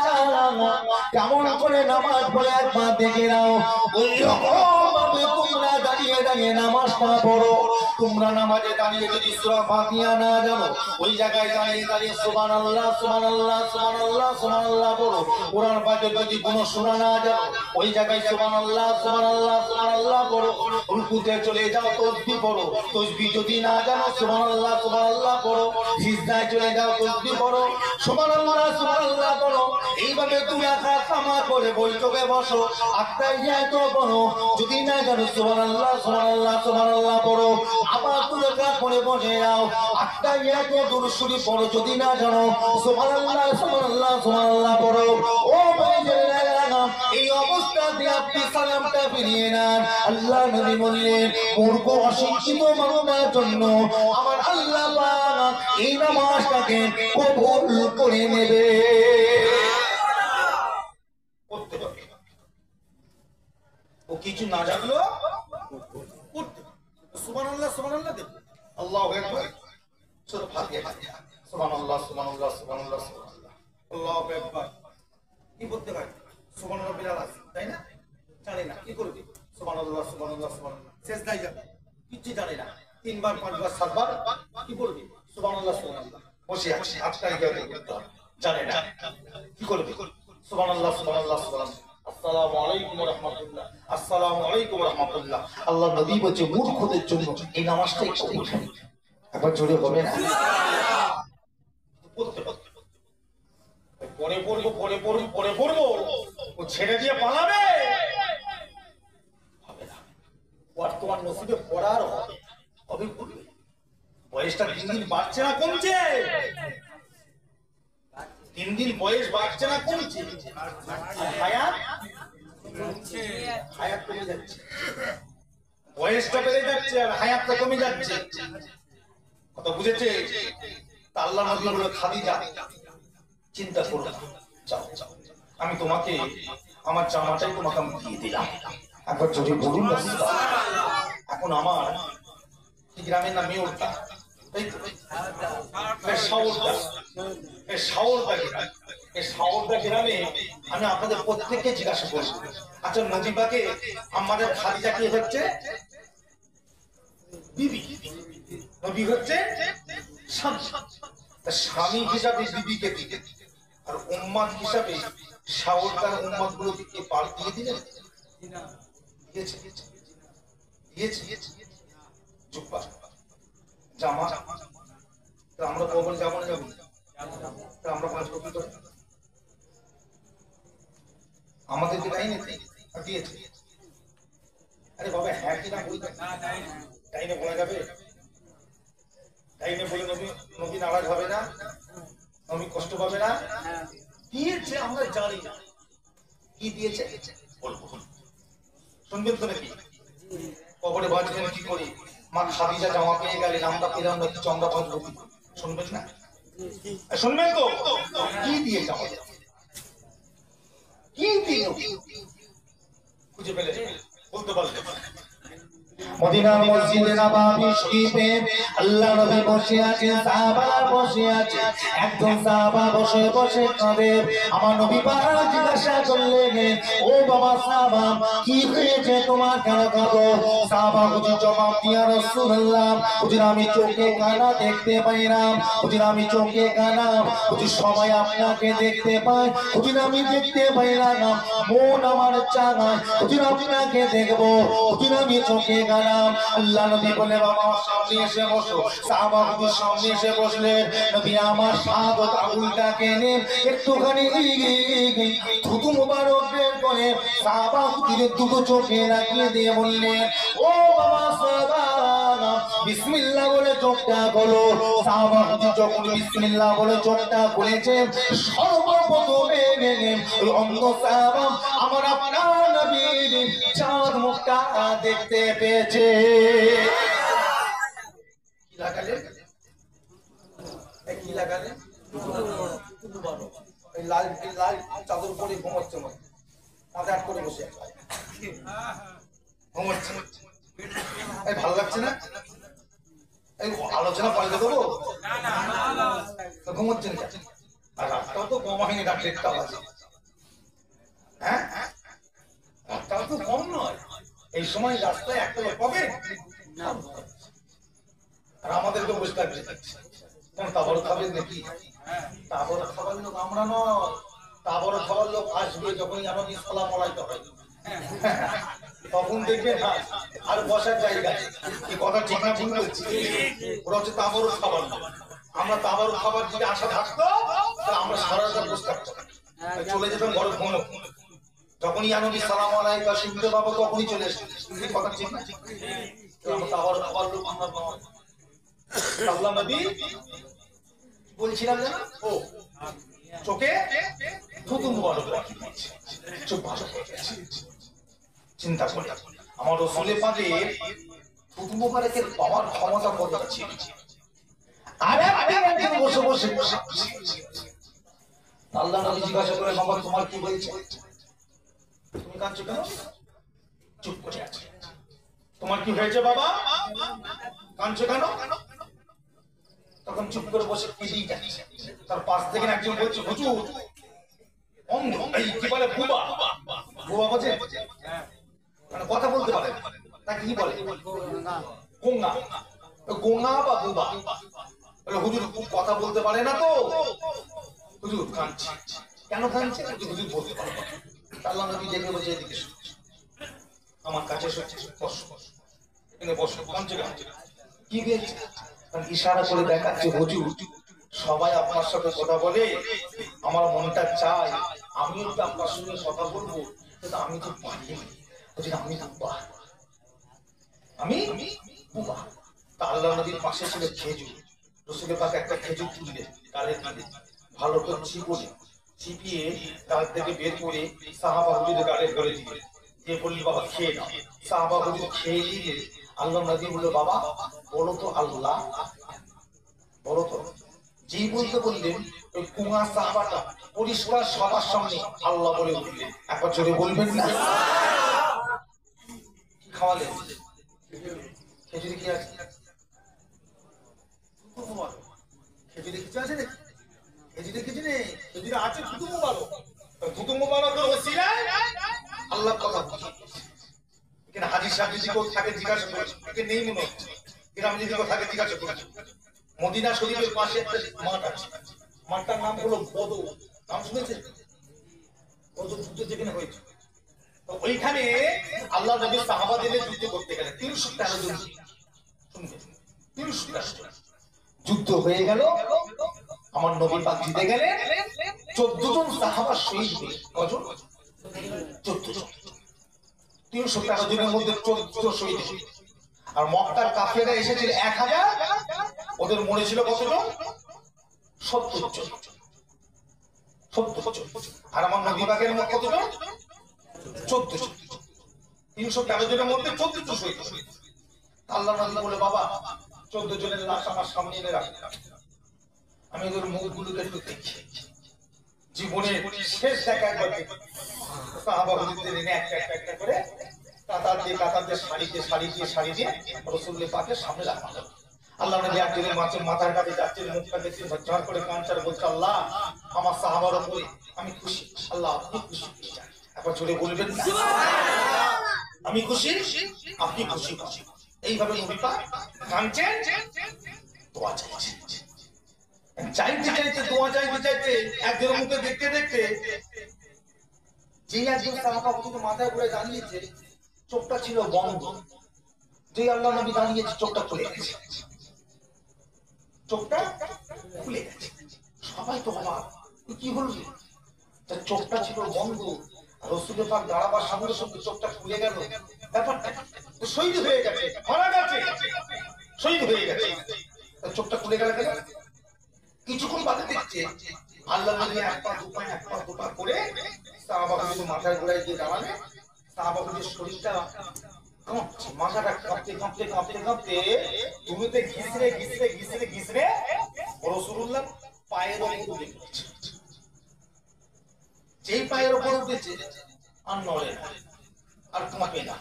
কেমন করে নামাজ পড়ে একবার দেখে নাও, ওই রকম ভাবে তোমরা দাঁড়িয়ে জায়গায় দাঁড়িয়ে নামাজটা পড়ো। তোমরা নামাজে দাঁড়িয়ে যদি সূরা ফাতিহা না জানো, ওই জায়গায় দাঁড়িয়ে দাঁড়িয়ে সুবহানাল্লাহ সুবহানাল্লাহ সুবহানাল্লাহ সুবহানাল্লাহ পড়ো। কোরআন পাকে যদি কোনো সূরা না জানো, ওই জায়গায় সুবহানাল্লাহ সুবহানাল্লাহ সুবহানাল্লাহ পড়ো। রুকুতে চলে যাও, তাসবিহ পড়ো। তাসবিহ যদি না জানো, সুবহানাল্লাহ সুবহানাল্লাহ পড়ো। সিজদায় চলে যাও, তাসবিহ পড়ো, সুবহানাল্লাহ সুবহানাল্লাহ পড়ো। এইভাবে তুমি রাকাত নামাজ পড়ে বৈঠকে বসো, আত্তাহিয়াত পড়ো। যদি না জানো, সুবহানাল্লাহ সুবহানাল্লাহ সুবহানাল্লাহ পড়ো। আবার তুমি রাকাত পড়ে বসে যাও, আত্তাহিয়াত দুরূদ শরীফ পড়ো। যদি না জানো, সুবহানাল্লাহ সুবহানাল্লাহ সুবহানাল্লাহ পড়ো। ও ভাইজানেরা, এই অবস্থাতে আপনি সালামটা ফিরিয়ে নেন। আল্লাহ নবী বললেন, মূর্খ অশিক্ষিত মানুষের জন্য আমার আল্লাহ পাক এই নামাজটাকে কবুল করে নেবে। ও কিছু না জানলো সুবহানাল্লাহ সুবহানাল্লাহ দেখো, আল্লাহু আকবার, সূরা ফাতিহা, সুবহানাল্লাহ সুবহানাল্লাহ সুবহানাল্লাহ সুবহানাল্লাহ, আল্লাহু আকবার। কি করতে পারে? সুবহানাল্লাহ বিরাল আছে, তাই না? জানে না কি করবে? সুবহানাল্লাহ সুবহানাল্লাহ সুবহানাল্লাহ, সেজদায় যাবে, কিছু জানে না। 3 বার 5 বার 7 বার কি করবে? সুবহানাল্লাহ সুবহানাল্লাহ, বসে আছে, আজকাল কি করতে হবে জানে না, কি করবে? সুবহানাল্লাহ সুবহানাল্লাহ সুবহানাল্লাহ, আসসালামু আলাইকুম ওয়া রাহমাতুল্লাহ, আসসালামু আলাইকুম ওয়া রাহমাতুল্লাহ। আল্লাহ নবী বলেছে, মূর্খদের জন্য এই নামাজটাই কবুল হবে। একবার জোরে হবে না? পরে পড়বো পরে পড়বো পরে পড়বো, ও ছেড়ে দিয়ে পালাবে, হবে না। আর তোমার নসিবে পড়ার হবে, হবে পড়বে। বয়সটা দিন দিন বাড়ছে না কমছে? 3 দিন বয়স বাড়ছে না কমছে? হায়াত হায়াত কমে যাচ্ছে, বয়সটা বেড়ে যাচ্ছে আর হায়াতটা কমে যাচ্ছে। কথা বুঝেছে? তা আল্লাহ নবী বলল, খাদিজা চিন্তা করো না, যাও যাও, আমি তোমাকে আমার জামাটাই তোমাকে আমি দিয়ে দিলাম। একবার জোরে বলুন না। এখন আমার গ্রামের নাম মেয়রটা, তাই তো? শাওরদা গ্রামে আমি আপনাদের প্রত্যেককে জিজ্ঞাসা করব, আচ্ছা নবী পাকে আমাদের খাদিজা কি হচ্ছে? বিবি। নবী হচ্ছে স্বামী। স্বামী হিসাবে বিবিকে দিলেন, আর উম্মাত হিসাবে শাওরদার উম্মাত গুলোকে পার দিয়ে দিলেন। দিয়েছে দিয়েছে জুব্বা জামা, আমরা কবর যাবো না যাবো, আমরা 5 কপি করে আমাদেরকে দেয়নি, দিয়েছে। আরে বাবা, হ্যাঁ কিনা বলবে, তাই না বলা যাবে? তাই না বলে নবী নারাজ হবে না, নবী কষ্ট পাবে না? দিয়েছে, আমরা জানি না কি দিয়েছে, বলবো শুনবেন তো নাকি? কবরে বাঁচবেন কি করি? মা খাদিজা জামা পেয়ে গেলেন, আমরা পেলাম না, কিছু আমরা বাঁচবো কি? শুনবেন না? শুনবেন তো? কি দিয়ে জামা, কি দিল খুঁজে পেলে বলতে পারলে? মদিনার মসজিদে নববী শরীফে আল্লাহ নবী বসে আছেন, সাহাবারা বসে আছে। একজন সাহাবা বসে বসে কাঁদে। আমার নবী পাক জিজ্ঞাসা করলেন, ও বাবা সাহাবা, কি হয়েছে তোমার, কেন কাঁদো? সাহাবা হুজুর জবাব দিয়া, রাসূলুল্লাহ, হুজুর আমি চোখে কানা দেখতে পাই না, হুজুর আমি চোখে কানা, হুজুর সবাই আপনাকে দেখতে পায়, হুজুর আমি দেখতে পাই না, মন আমার চায় হুজুর আপনাকে দেখবো, হুজুর আমি চোখে কানা। আল্লাহ নবী বলে, বাবা সামনে এসে বসো। সাহাবা হুজুর সামনে এসে বসলেন। নবী আমার শাহাদাত আঙুলটাকে নিয়ে একটুখানি থুতু মুবারক বের করে সাহাবা হুজুরের দুটো চোখে লাগিয়ে দিয়ে বললেন, ও বাবা সাহাবা, বিসমিল্লাহ বলে চোখটা খোলো। সাহাবা হুজুর যখন বিসমিল্লাহ বলে চোখটা খুলেছেন, সর্বপ্রথমে ওই অন্ধ সাহাবা আমার আপনার নবীর চাঁদ মুখটা দেখতে পেয়েছে। কি লাগালে? কি লাগালে? লাল লাল চাদর পরে ঘুমাচ্ছে, আদার করে বসে ঘুমাচ্ছে। ভালো লাগছে না? এই আলোচনা পরে দেবো, ঘুমাচ্ছেন আর রাতটাও তো কম হয়নি, রাত 1টা বাজে। হ্যাঁ, রাতটাও তো কম নয়, এই সময় রাস্তায় একটা লোক পাবে না, আর আমাদেরকে বসে থাকবে কেন? তাবড় খাবেন নাকি? তাবড় খাবার লোক আমরা নয়, তাবড় খাবার লোক আসবে যখন আমাকে সলা পড়াইতে হয়, তখন দেখবে না আর বসার জায়গা। এই কথা ঠিক না ভুল বলছি? ওরা হচ্ছে তাবড় খাবার লোক। আমরা তাবড় খাবার যদি আশা থাকতো তাহলে আমরা সারা রাত বসে থাকতাম, চলে যেতাম ঘরে ঘুমো। যখনই আনবি সালাম আলাইকুম শুনতে পাবো তখনই চলে এসে। কথা ঠিক না? আমরা তাবড় খাবার লোক আমরা নয়। আল্লাহ নবী বলছিলাম যেন ও চোখে থুতু মুবারক রাখি দিয়েছে, চোখ ভালো হয়ে গেছে। চিন্তা করে আমার রাসূল পাকের থুতু মুবারকের পাওয়ার ক্ষমতা কত আছে। আর একদিন বসে বসে আল্লাহ নবী জিজ্ঞাসা করে, বাবা তোমার কি হয়েছে? তুমি কাঁদছো কেন? চুপ করে আছো। তোমার কি হয়েছে বাবা? কাঁদছো কেন? তখন চুপ করে বসে কেঁদেই যাচ্ছে। তার পাশ থেকে একজন বলছে, হুজুর অন্ধ, এই কি বলে বুবা, বুবা বোঝে মানে কথা বলতে পারে, তাকে কি বলে? গোঙা, গোঙা বা বুবা। হুজুর কথা বলতে পারে না তো, হুজুর কাঁদছে। কেন কাঁদছে? হুজুর বলতে পারে না। আল্লাহ নবী দেখে বলছে, এদিকে আমার কাছে বসো, এনে বসো। কাঁদছে কি হয়েছে? ইশারা করে দেখাচ্ছে, হুজুর সবাই আপনার সাথে কথা বলে, আমার মনটা চায় আমিও তো আপনার সঙ্গে কথা বলবো, কিন্তু আমি তো পারি না। আমি বুবা, আমি বুবা। তা আল্লাহ নবীর পাশে ছিল খেজুর। রাসূল পাক একটা খেজুর তুললেন, গালে দিলেন, ভালো করে চিপিয়ে গাল থেকে বের করে সাহাবা হুজুরের গালে ভরে দিলেন, দিয়ে বললেন, বাবা খেয়ে নাও। সাহাবা হুজুর খেয়ে দিয়ে আল্লাহ নবী বলল, বাবা বলো তো আল্লাহ, বলো তো। যেই বলতে বললেন ওই কুঙা সাহাবাটা পরিষ্কার সবার সামনে আল্লাহ বলে উঠলেন। একবার জোরে বলবেন না? কি খাওয়ালেন? খেজুরি কি আছে? খেজুরি কিছু আছে নাকি? খেজুরি কিছু নেই, খেজুরি আছে থুতু মুবারক। থুতু মুবারকের ওসিলায় আল্লাহ কথা বলছে। এখানে হাজির সাহেব যদি কেউ থাকে জিজ্ঞাসা করেছে, একে নেই মনে হচ্ছে, গ্রামে যদি কেউ থাকে জিজ্ঞাসা করেছে। মদিনা শরীফের পাশে একটা মাঠ আছে, মাঠটার নাম হলো বদর। নাম শুনেছেন? বদর যুদ্ধ যেখানে হয়েছে, তো ওইখানে আল্লাহ নবী সাহাবাদের যুদ্ধ করতে গেলেন। 313 জন, শুনবেন 313 জন যুদ্ধ হয়ে গেল। আমার নবী পাক জিতে গেলেন। 14 জন সাহাবা শহীদ হয়ে। কজন? 14 জন। 313 জনের মধ্যে 14 জন শহীদ হয়ে। আর মক্কার কাফেররা এসেছিল 1000, ওদের মরেছিল কতজন? 70 জন। 70 জন। আর আমার নবী পাকের মধ্যে কতজন? 14 জন। 313 জনের মধ্যে 14 জন শহীদ। আল্লাহ নবী বলে, বাবা 14 জনের লাশ আমার সামনে এনে রাখ, আমি ওদের মুখগুলোকে একটু দেখি, জীবনের শেষ দেখা একবার দেখি। সাহাবা হুজুরদের এনে একটা একটা করে কাতার দিয়ে শাড়ি দিয়ে রাসূলুল্লাহ পাকের সামনে রাখা হলো। আল্লাহ নবী একজনের মাথার কাছে যাচ্ছে, মুখটা দেখতে ঝরঝর করে কাঁদছে, বলছে, আল্লাহ আমার সাহাবার উপরে আমি খুশি, আল্লাহ আপনি খুশি। একবার জোরে বলবেন না? আমি খুশি, আপনি খুশি। এইভাবে নবী পাক কাঁদছেন, দোয়া চাইছেন। চাইতে দোয়া চাইতে একজনের মুখে দেখতে যে একজন সাহাবা হুজুর মাথায় করে দাঁড়িয়েছে, চোখটা ছিল বন্ধ। যে আল্লাহ নবী দাঁড়িয়েছে, চোখটা খুলে গেছে। চোখটা খুলে গেছে। সবাই তো অবাক, কি হলো? তার চোখটা ছিল বন্ধ, রাসূল পাক দাঁড়াবার সঙ্গে সঙ্গে চোখটা খুলে গেল। ব্যাপারটা শহীদ হয়ে গেছে, মারা গেছে, শহীদ হয়ে গেছে। তার চোখটা খুলে গেল কেন? কিছুক্ষণ বাদে দেখছে আল্লাহ নবী এক পা দুপা করে সাহাবা হুজুর মাথার গোড়ায় গিয়ে দাঁড়ালে। সাহাবা হুজুর শরীরটা কাঁপছে, মাথাটা কাঁপতে ধুলোতে ঘিসরে রাসূলুল্লাহ পায়ের উপর উঠেছে। যেই পায়ের উপর উঠেছে আর নড়ে না, আর কাঁপে না,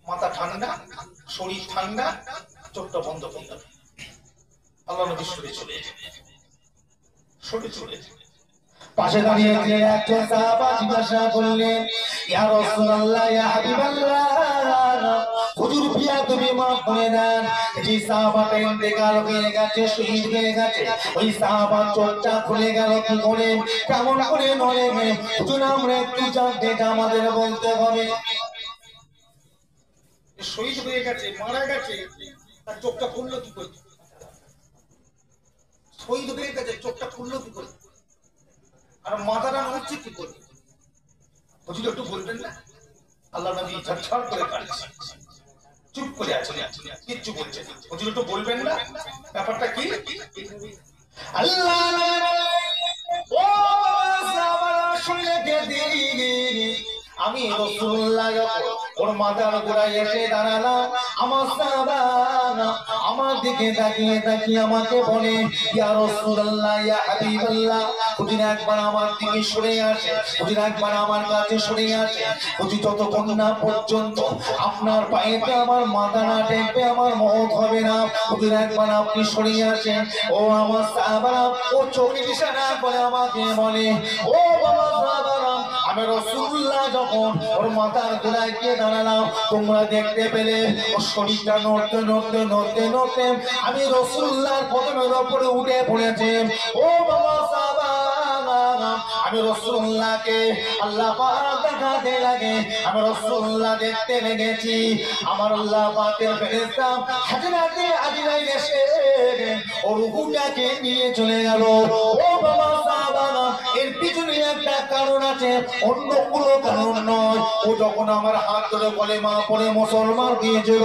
মাথা ঠান্ডা, শরীর ঠান্ডা, চোখটা বন্ধ করে দেবে। আল্লাহ নবী সরে চলে পাশে দাঁড়িয়ে একজন সাহাবা জিজ্ঞাসা করলেন, ইয়া রাসূলুল্লাহ, ইয়া হাবিবাল্লাহ, হুজুর পিয়া তুমি মাফ করে দেন। যে সাহাবাটা ইন্তেকাল হয়ে গেছে, শহীদ হয়ে গেছে, ওই সাহাবার চোখটা খুলে গেল কি করে, কেমন করে নড়ে? হুজুর আমরা একটু জানতে আমাদের বলতে হবে। শহীদ হয়ে গেছে, মারা গেছে, তার চোখটা খুললো কি করে? শহীদ হয়ে গেছে, চোখটা খুললো কি করে? আর মাথাটা নড়ছে কি করে? হুজুর একটু বলবেন না? আল্লাহ নবী ঝরঝর করে কাঁদছে, চুপ করে আছে, কিচ্ছু বলছে না। হুজুর একটু বলবেন না ব্যাপারটা কি? আল্লাহ ও সাহাবারা শুনে দিন, আমি রাসূলুল্লাহ ওর মাথার গোড়ায় এসে দাঁড়ালাম। আমার সাহাবা আমার দিকে তাকিয়ে আমাকে বলে, ইয়া রাসূলুল্লাহ, ইয়া হাবিবাল্লাহ, হুজুর একবার আমার দিকে সরে আসে, হুজুর একবার আমার কাছে সরে আসে। হুজুর যতক্ষণ না পর্যন্ত আপনার পায়েতে আমার মাথা না টেকবে আমার মওত হবে না, হুজুর একবার আপনি সরে আসেন। ও আমার সাহাবারা ও চোখের ইশারা করে আমাকে বলে, ও বাবা সাহাবারা, আমি রাসূলুল্লাহ যখন ওর মাথার গোড়ায় গিয়ে দাঁড়ালাম, তোমরা দেখতে পেলে ওর শরীরটা নড়তে নড়তে নড়তে নড়তে আমি রাসূলুল্লাহর কদমের উপরে উঠে পড়েছে। ও বাবা সাহাবা, আমি রাসূলুল্লাহকে আল্লাহ পাক দেখাতে লাগে, আমি রাসূলুল্লাহ দেখতে লেগেছি। আমার আল্লাহ পাকের ফেরেশতা হযরতে আজরাইল এসে ওর রূহটাকে নিয়ে চলে গেল। ও বাবা সাহাবা, এর পিছনে একটা কারণ আছে, অন্য কোনো কারণ নয়। ও যখন আমার হাত ধরে কলেমা পড়ে মুসলমান হয়েছিল,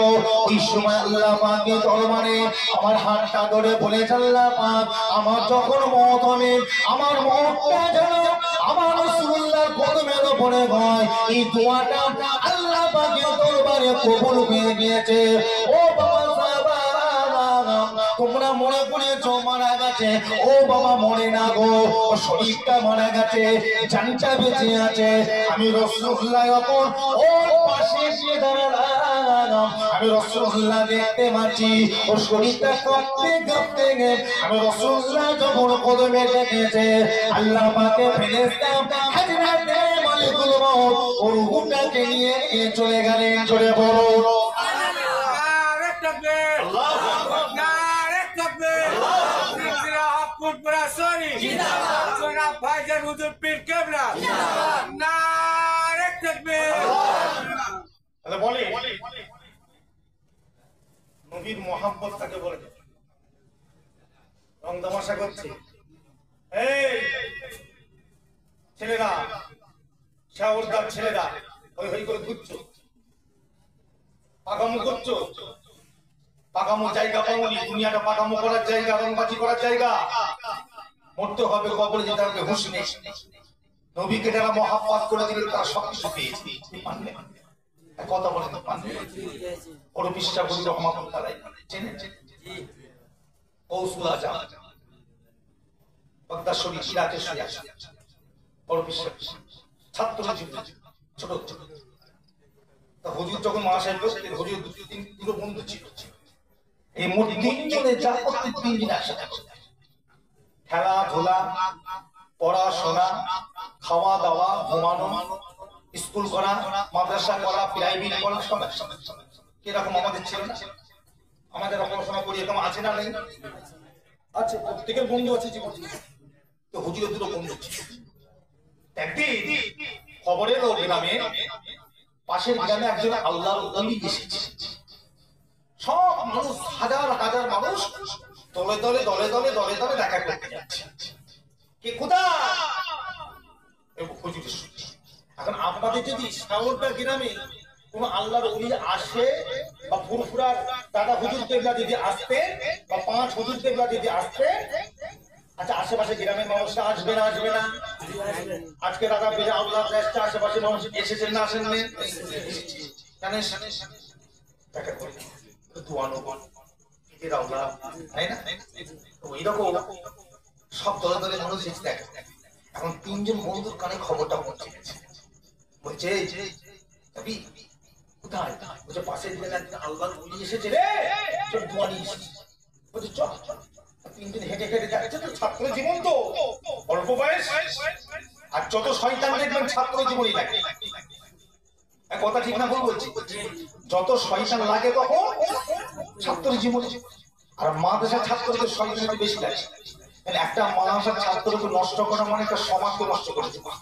ওই সময় আল্লাহ পাকের দরবারে আমার হাতটা ধরে বলেছে, আল্লাহ পাক আমার যখন মওত হবে, আমার মওতটা যেন আমার রাসূলুল্লাহর কদমের উপরে হয়। এই দোয়াটা আল্লাহ পাকের দরবারে কবুল হয়ে গিয়েছে। ও বাবা সাহাবা, তোমরা মনে করেছো মারা গেছে, ও বাবা মরে না গো, ও শরীরটা মারা গেছে, জানটা বেঁচে আছে। আমি রাসূলুল্লাহ যখন ওর পাশে এসে দাঁড়ালাম, আমি রাসূলুল্লাহ দেখতে পাচ্ছি ওর শরীরটা কাঁপতে কাঁপতে, আমি রাসূলুল্লাহ যখন কদমে রেখেছে, আল্লাহ পাকের ফেরেশতা হযরতে মালিকুল মউত ওর রূহটাকে নিয়ে চলে গেলেন। জোরে বলো নবীর মোহাম্মত তাকে বলে রং তামাশা করছে। এই ছেলেরা, শাওরদার ছেলেরা, হই হই করে ঘুরছো, পাকামো করছো, পাকামো জায়গা পাওনি, দুনিয়াটা পাকামো করার জায়গা, রংবাজি করার জায়গা। মরতে হবে, কবরে যেতে হবে, হুঁশ নেই। নবীকে যারা মহাব্বত করে দিল তারা সবকিছু পেয়েছে, মানবে কথা বলে তো মানবে। ওর বিশ্বাস করি রহমত তারাই চেনে কৌশল আজম বাগদাদ শরীফ ইরাকে শুয়ে আসে, ওর বিশ্বাস ছাত্র জীবন ছোট ছোট। তা হুজুর যখন মা সাহেব হুজুর দুটো বন্ধু ছিল, এই মোট তিনজনে যা করতে 3 দিন একসাথে খেলাধুলা, পড়াশোনা, খাওয়া দাওয়া, ঘুমানো, স্কুল করা, মাদ্রাসা করা, প্রাইভেট করা, সব একসাথে। কিরকম আমাদের ছিল না? আমাদের পড়াশোনা করি এরকম আছে না? নেই আছে, প্রত্যেকের বন্ধু আছে জীবনে। তো হুজুরের দুটো বন্ধু ছিল। একদিন খবর এলো গ্রামে, পাশের গ্রামে একজন আল্লাহর ওলি এসেছে। সব মানুষ, হাজার হাজার মানুষ দলে দলে দলে দলে দলে দলে দেখা করতে যাচ্ছে। কে কোথায়? হুজুরের সাথে। এখন আপনাদের যদি শাওরদা গ্রামে কোন আল্লাহর ওলি আসে, বা ফুরফুরার দাদা হুজুর কেবলা যদি আসতে, বা 5 হুজুর কেবলা যদি আসতে, আচ্ছা আশেপাশে গ্রামের মানুষরা আসবে না? আসবে না? আজকে দাদা বেজা আল্লাহ আসছে, আশেপাশে মানুষ এসেছেন না আসেন? কেন দেখা করে দুয়ানো এর আল্লাহ, তাই না? ওই রকম সব দলে দলে মানুষ এসে দেখা। এখন 3 জন বন্ধুর কানে খবরটা পৌঁছে গেছে। বলছে কোথায়? বলছে পাশের দিকে আল্লাহর ওলি এসেছে রে, চল দোয়া নিয়ে এসেছে। বলছে চল। 3 জন হেঁটে হেঁটে যাচ্ছে। তো ছাত্র জীবন তো অল্প বয়স, আর যত শয়তান দেখবেন ছাত্র জীবনই লাগে। কথা ঠিক না ভুল বলছি? যত শয়তান লাগে তখন ছাত্রের জীবনে, আর মাদ্রাসার ছাত্রদের শয়তান বেশি লাগে। একটা মাদ্রাসার ছাত্রকে নষ্ট করা মানে একটা সমাজকে নষ্ট করে দেওয়া।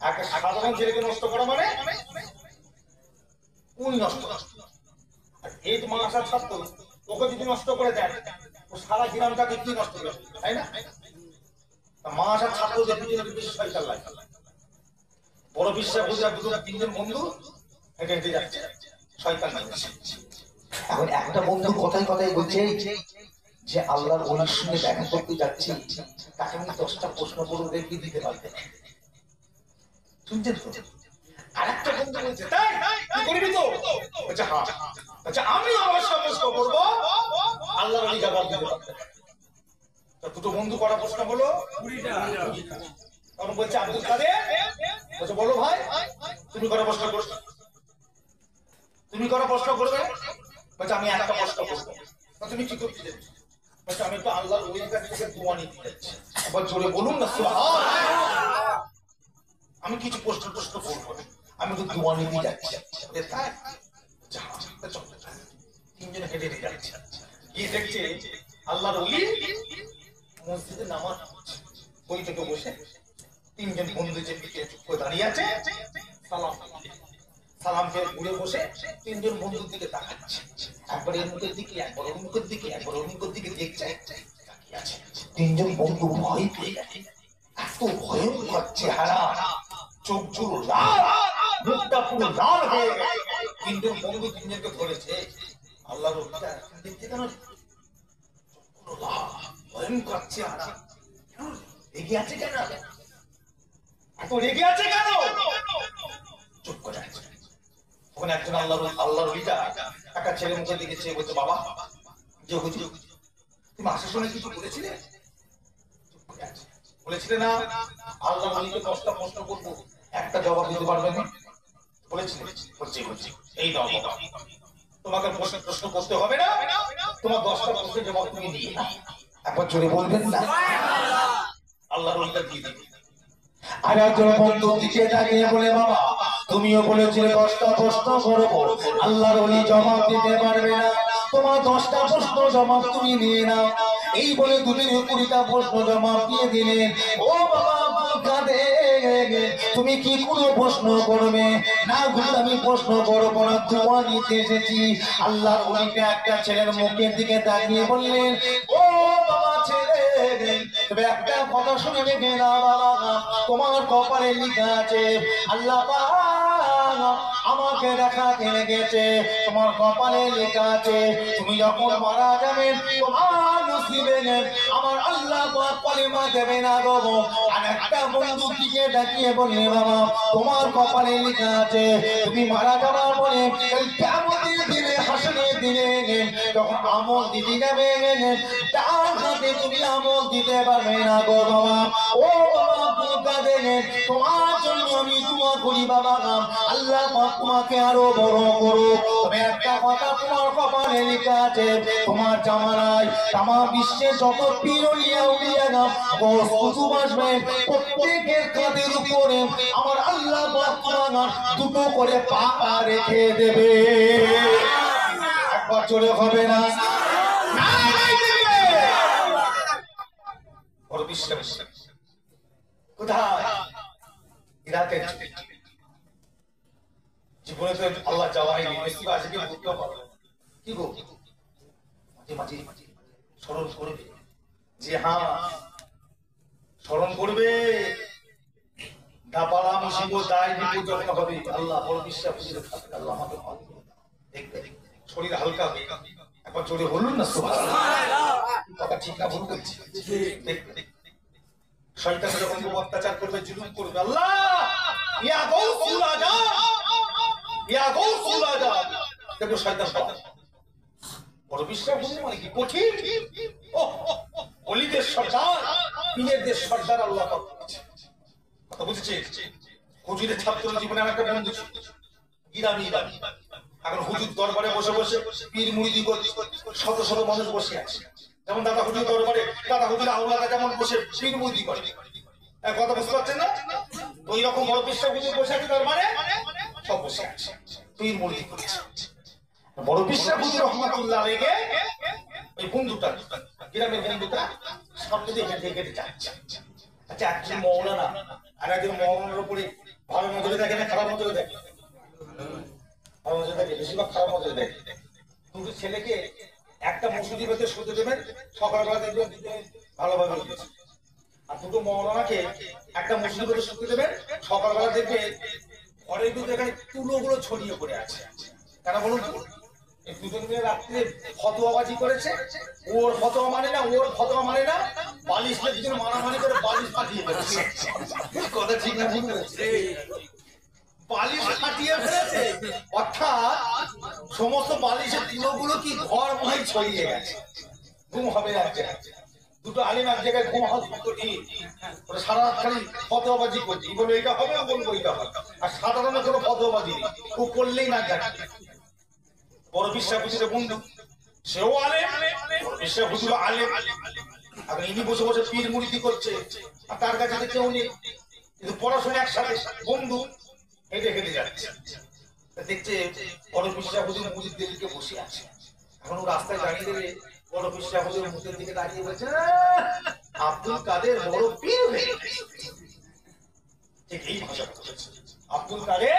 একটা সাধারণ ছেলেকে নষ্ট করা মানে উনি নষ্ট করা। আর এই মাদ্রাসার ছাত্র ওকে যদি নষ্ট করে দেয়, ও সারা গ্রামটাকে কি নষ্ট করে, তাই না? মাদ্রাসার ছাত্রদের পিছনে বেশি শয়তান লাগে। বড় বিশ্বাস বুঝে দুটো তিনজন বন্ধু হেঁটে হেঁটে যাচ্ছে, শয়তান লাগছে। এখন একটা বন্ধু কথায় কথায় বলছে যে আল্লাহর ওনার সঙ্গে দেখা করতে যাচ্ছি, তাকে আমি 10টা প্রশ্ন করবো, দেখবি দিতে পারবে। শুনছেন তো? আর একটা বন্ধু বলছে তাই তুই করবি তো? বলছে হ্যাঁ। আচ্ছা আমি আমার সমস্ত করবো, আল্লাহর ওলি জবাব দিতে পারবে। তো দুটো বন্ধু করা প্রশ্ন হলো 20টা। তখন বলছে আব্দুল কাদের, বলছে বলো ভাই তুমি করা প্রশ্ন করবে? তুমি করা প্রশ্ন করবে? বলছে আমি একটা প্রশ্ন করবো। তুমি কি করতে যাচ্ছ? বলছে আমি তো আল্লাহর ওলির কাছ থেকে দোয়া নিতে যাচ্ছি। একবার জোরে বলুন না সুবহানাল্লাহ। আমি কিছু প্রশ্ন করবো, আমি তো দোয়া নিতে যাচ্ছি। তিনজনে হেঁটে হেঁটে যাচ্ছে, গিয়ে দেখছে আল্লাহর ওলি মসজিদে নামাজ পড়ছে। ওই থেকে বসে তিনজন বন্ধু যে পিছনে চুপ করে দাঁড়িয়ে আছে, সালাম ফের ঘুরে বসে তিনজন বন্ধুর দিকে তাকাচ্ছে। একবার এর মুখের দিকে, একবার ওর মুখের দিকে, একবার ওর মুখের দিকে দেখছে, তাকিয়ে আছে। তিনজন বন্ধু ভয় পেয়ে গেছে, এত ভয়ঙ্কর চেহারা, চোখ জুড়ো লাল, মুখটা পুরো লাল হয়ে গেছে। তিনজন বন্ধু তিনজনকে ধরেছে, আল্লাহর ওলিটা দেখতে কেন পুরো লাল, ভয়ঙ্কর চেহারা, রেগে আছে কেন? এত রেগে আছে কেন? চুপ করে আছে। ওখানে একজন আল্লাহর ওলিটা একটা ছেলে মুখের দিকে চেয়ে বলছে, বাবা যে হুজুর তুমি আসার সময় কিছু বলেছিলে? চুপ করে আছে। বলেছিলে না আল্লাহর ওলিকে 10টা প্রশ্ন করবো, একটা জবাব দিতে পারবে না? বলেছিলে? বলছি বলছি এই দাও বাবা, তোমাকে প্রশ্ন করতে হবে না, তোমার 10টা প্রশ্নের জবাব তুমি নিয়ে নাও। একবার জোরে বলবেন না? আল্লাহর ওলিটা দিয়ে দিবে। আর একজন বন্ধু দিকে তাকিয়ে বলে, বাবা তুমিও বলেছিলে 10টা প্রশ্ন করবো, আল্লাহর ওলি জবাব দিতে পারবে না, তোমার 10টা প্রশ্ন জবাব তুমি নিয়ে নাও। এই বলে দুজনে 20টা প্রশ্ন জবাব দিয়ে দিলেন। ও বাবা আব্দুল কাদের, তুমি কি কোনো প্রশ্ন করবে? না গুরু আমি প্রশ্ন করবো না, দোয়া নিতে এসেছি। আল্লাহর ওলিটা একটা ছেলের মুখের দিকে তাকিয়ে বললেন, ও বাবা ছেলে, তবে একটা কথা শুনে রেখে না বাবা, তোমার কপালে লেখা আছে আল্লাহ পাক আমাকে দেখাতে লেগেছে, তোমার কপালে লেখা আছে তুমি যখন মারা যাবে তোমার নসিবে আমার আল্লাহ পাক কলেমা দেবে না গো। আর একটা বন্ধু দিকে তাকিয়ে বললে, বাবা তোমার কপালে লেখা আছে তুমি মারা যাওয়ার পরে কিয়ামতের দিনে, হাসরের দিনে যখন আমল দিতে যাবে, ডান হাতে তুমি আমল দিতে পারবে না গো বাবা। ও বাবা আব্দুল কাদের, তোমার জন্য আমি দোয়া করি বাবা, আল্লাহ পাক তোমাকে আরো বড় করুক। তবে একটা কথা তোমার কপালে লেখা আছে, তোমার জামানায় তামাম বিশ্বে যত পীর ওলিয়া উলিয়াগণ কুতুব আসবে, প্রত্যেকের কাঁধের উপরে আমার আল্লাহ পাক তোমার দুটো করে পা রেখে দেবে। একবার জোরে হবে না? কোথায়? ইরাকের জীবনে তো আল্লাহ যাওয়াই আজকে বুঝতে পারবে কি গো, মাঝে মাঝে স্মরণ করবে যে হ্যাঁ স্মরণ করবে, দাপালা মুসিবত দায় বিপদ যখন হবে আল্লাহ বড় বিশ্বাস থাকবে, আল্লাহ আমাকে ভালো দেখবে, শরীর হালকা হবে। একবার জোরে বলুন না সুবহানাল্লাহ। কথা ঠিক না ভুল বলছি? দেখবে শয়তান যখন অত্যাচার করবে, জুলুম করবে, আল্লাহ ইয়া গাউসুল আজাব, ইয়া গাউসুল আজাব, দেখো শয়তান বড় বিশ্বাস বলে মানে কি কঠিন। ওলিদের সর্দার, পীরদের সর্দার আল্লাহ পাক বলেছে। কথা বুঝেছে? হুজুরের ছাত্র জীবনে আমার একটা বন্ধু ছিল, ইরানি। এখন হুজুর দরবারে বসে বসে পীর মুরিদি শত শত মানুষ বসে আছে, যেমন দাদা হুজুর দরবারে দাদা হুজুর আওলাদা যেমন বসে পীর মুরিদি করে। কথা বুঝতে পারছেন না? ওই রকম বড় বিশ্বাস হুজুর বসে আছে দরবারে, সব বসে আছে পীর মুরিদি করেছে বড় বিশ্বাস হুজুর রহমাতুল্লাহ আলাইহি এই বন্ধুটা গ্রামের বন্ধুটা সামনে দিয়ে হেঁটে হেঁটে যাচ্ছে আচ্ছা একজন মৌলানা আর একজন মৌলানার উপরে ভালো নজরে দেখে না খারাপ নজরে দেখে ভালো নজরে দেখে বেশিরভাগ খারাপ নজরে দেখে কিন্তু ছেলেকে একটা মসজিদের ভেতরে শুতে দেবেন সকালবেলা দেখবেন ভালোভাবে উঠেছে আর দুটো মৌলানাকে একটা মসজিদের ভেতরে শুতে দেবেন সকালবেলা দেখবে ঘরের ভিতরে এখানে তুলোগুলো ছড়িয়ে পড়ে আছে কেন বলুন তো এই দুজন মিলে রাত্রে ফতোয়াবাজি করেছে ওর ফতোয়া মানে না ওর ফতোয়া মানে না বালিশ দুজন মারামারি করে বালিশ ফাটিয়ে ফেলেছে কথা ঠিক না ঠিক বালিশ ফাটিয়ে ফেলেছে অর্থাৎ সমস্ত বালিশের তুলোগুলো কি ঘর মহাই ছড়িয়ে গেছে ঘুম হবে এক জায়গায় দুটো আলিম এক জায়গায় ঘুম হবে ওরা সারা রাত খালি ফতোয়াবাজি করছে বলে এটা হবে বলবো এটা হবে আর সাধারণ কোনো ফতোয়াবাজি নেই ও করলেই না যায় বড় বিশ্বাস হুজুরের বন্ধু সেও আলেম বিশ্বাস হুজুর আলেম এখন ইনি বসে বসে পীর মুরিদি করছে আর তার কাছে তো কেউ নেই কিন্তু পড়াশোনা একসাথে বন্ধু হেঁটে হেঁটে যাচ্ছে দেখছে বড় বিশ্বাস হুজুর মুরিদদেরকে বসে আছে এখন ও রাস্তায় দাঁড়িয়ে দেবে বড় বিশ্বাস হুজুর মুখের দিকে দাঁড়িয়ে বলছে আব্দুল কাদের বড় পীর হয়ে গেছে ঠিক এই ভাষা বলেছে আব্দুল কাদের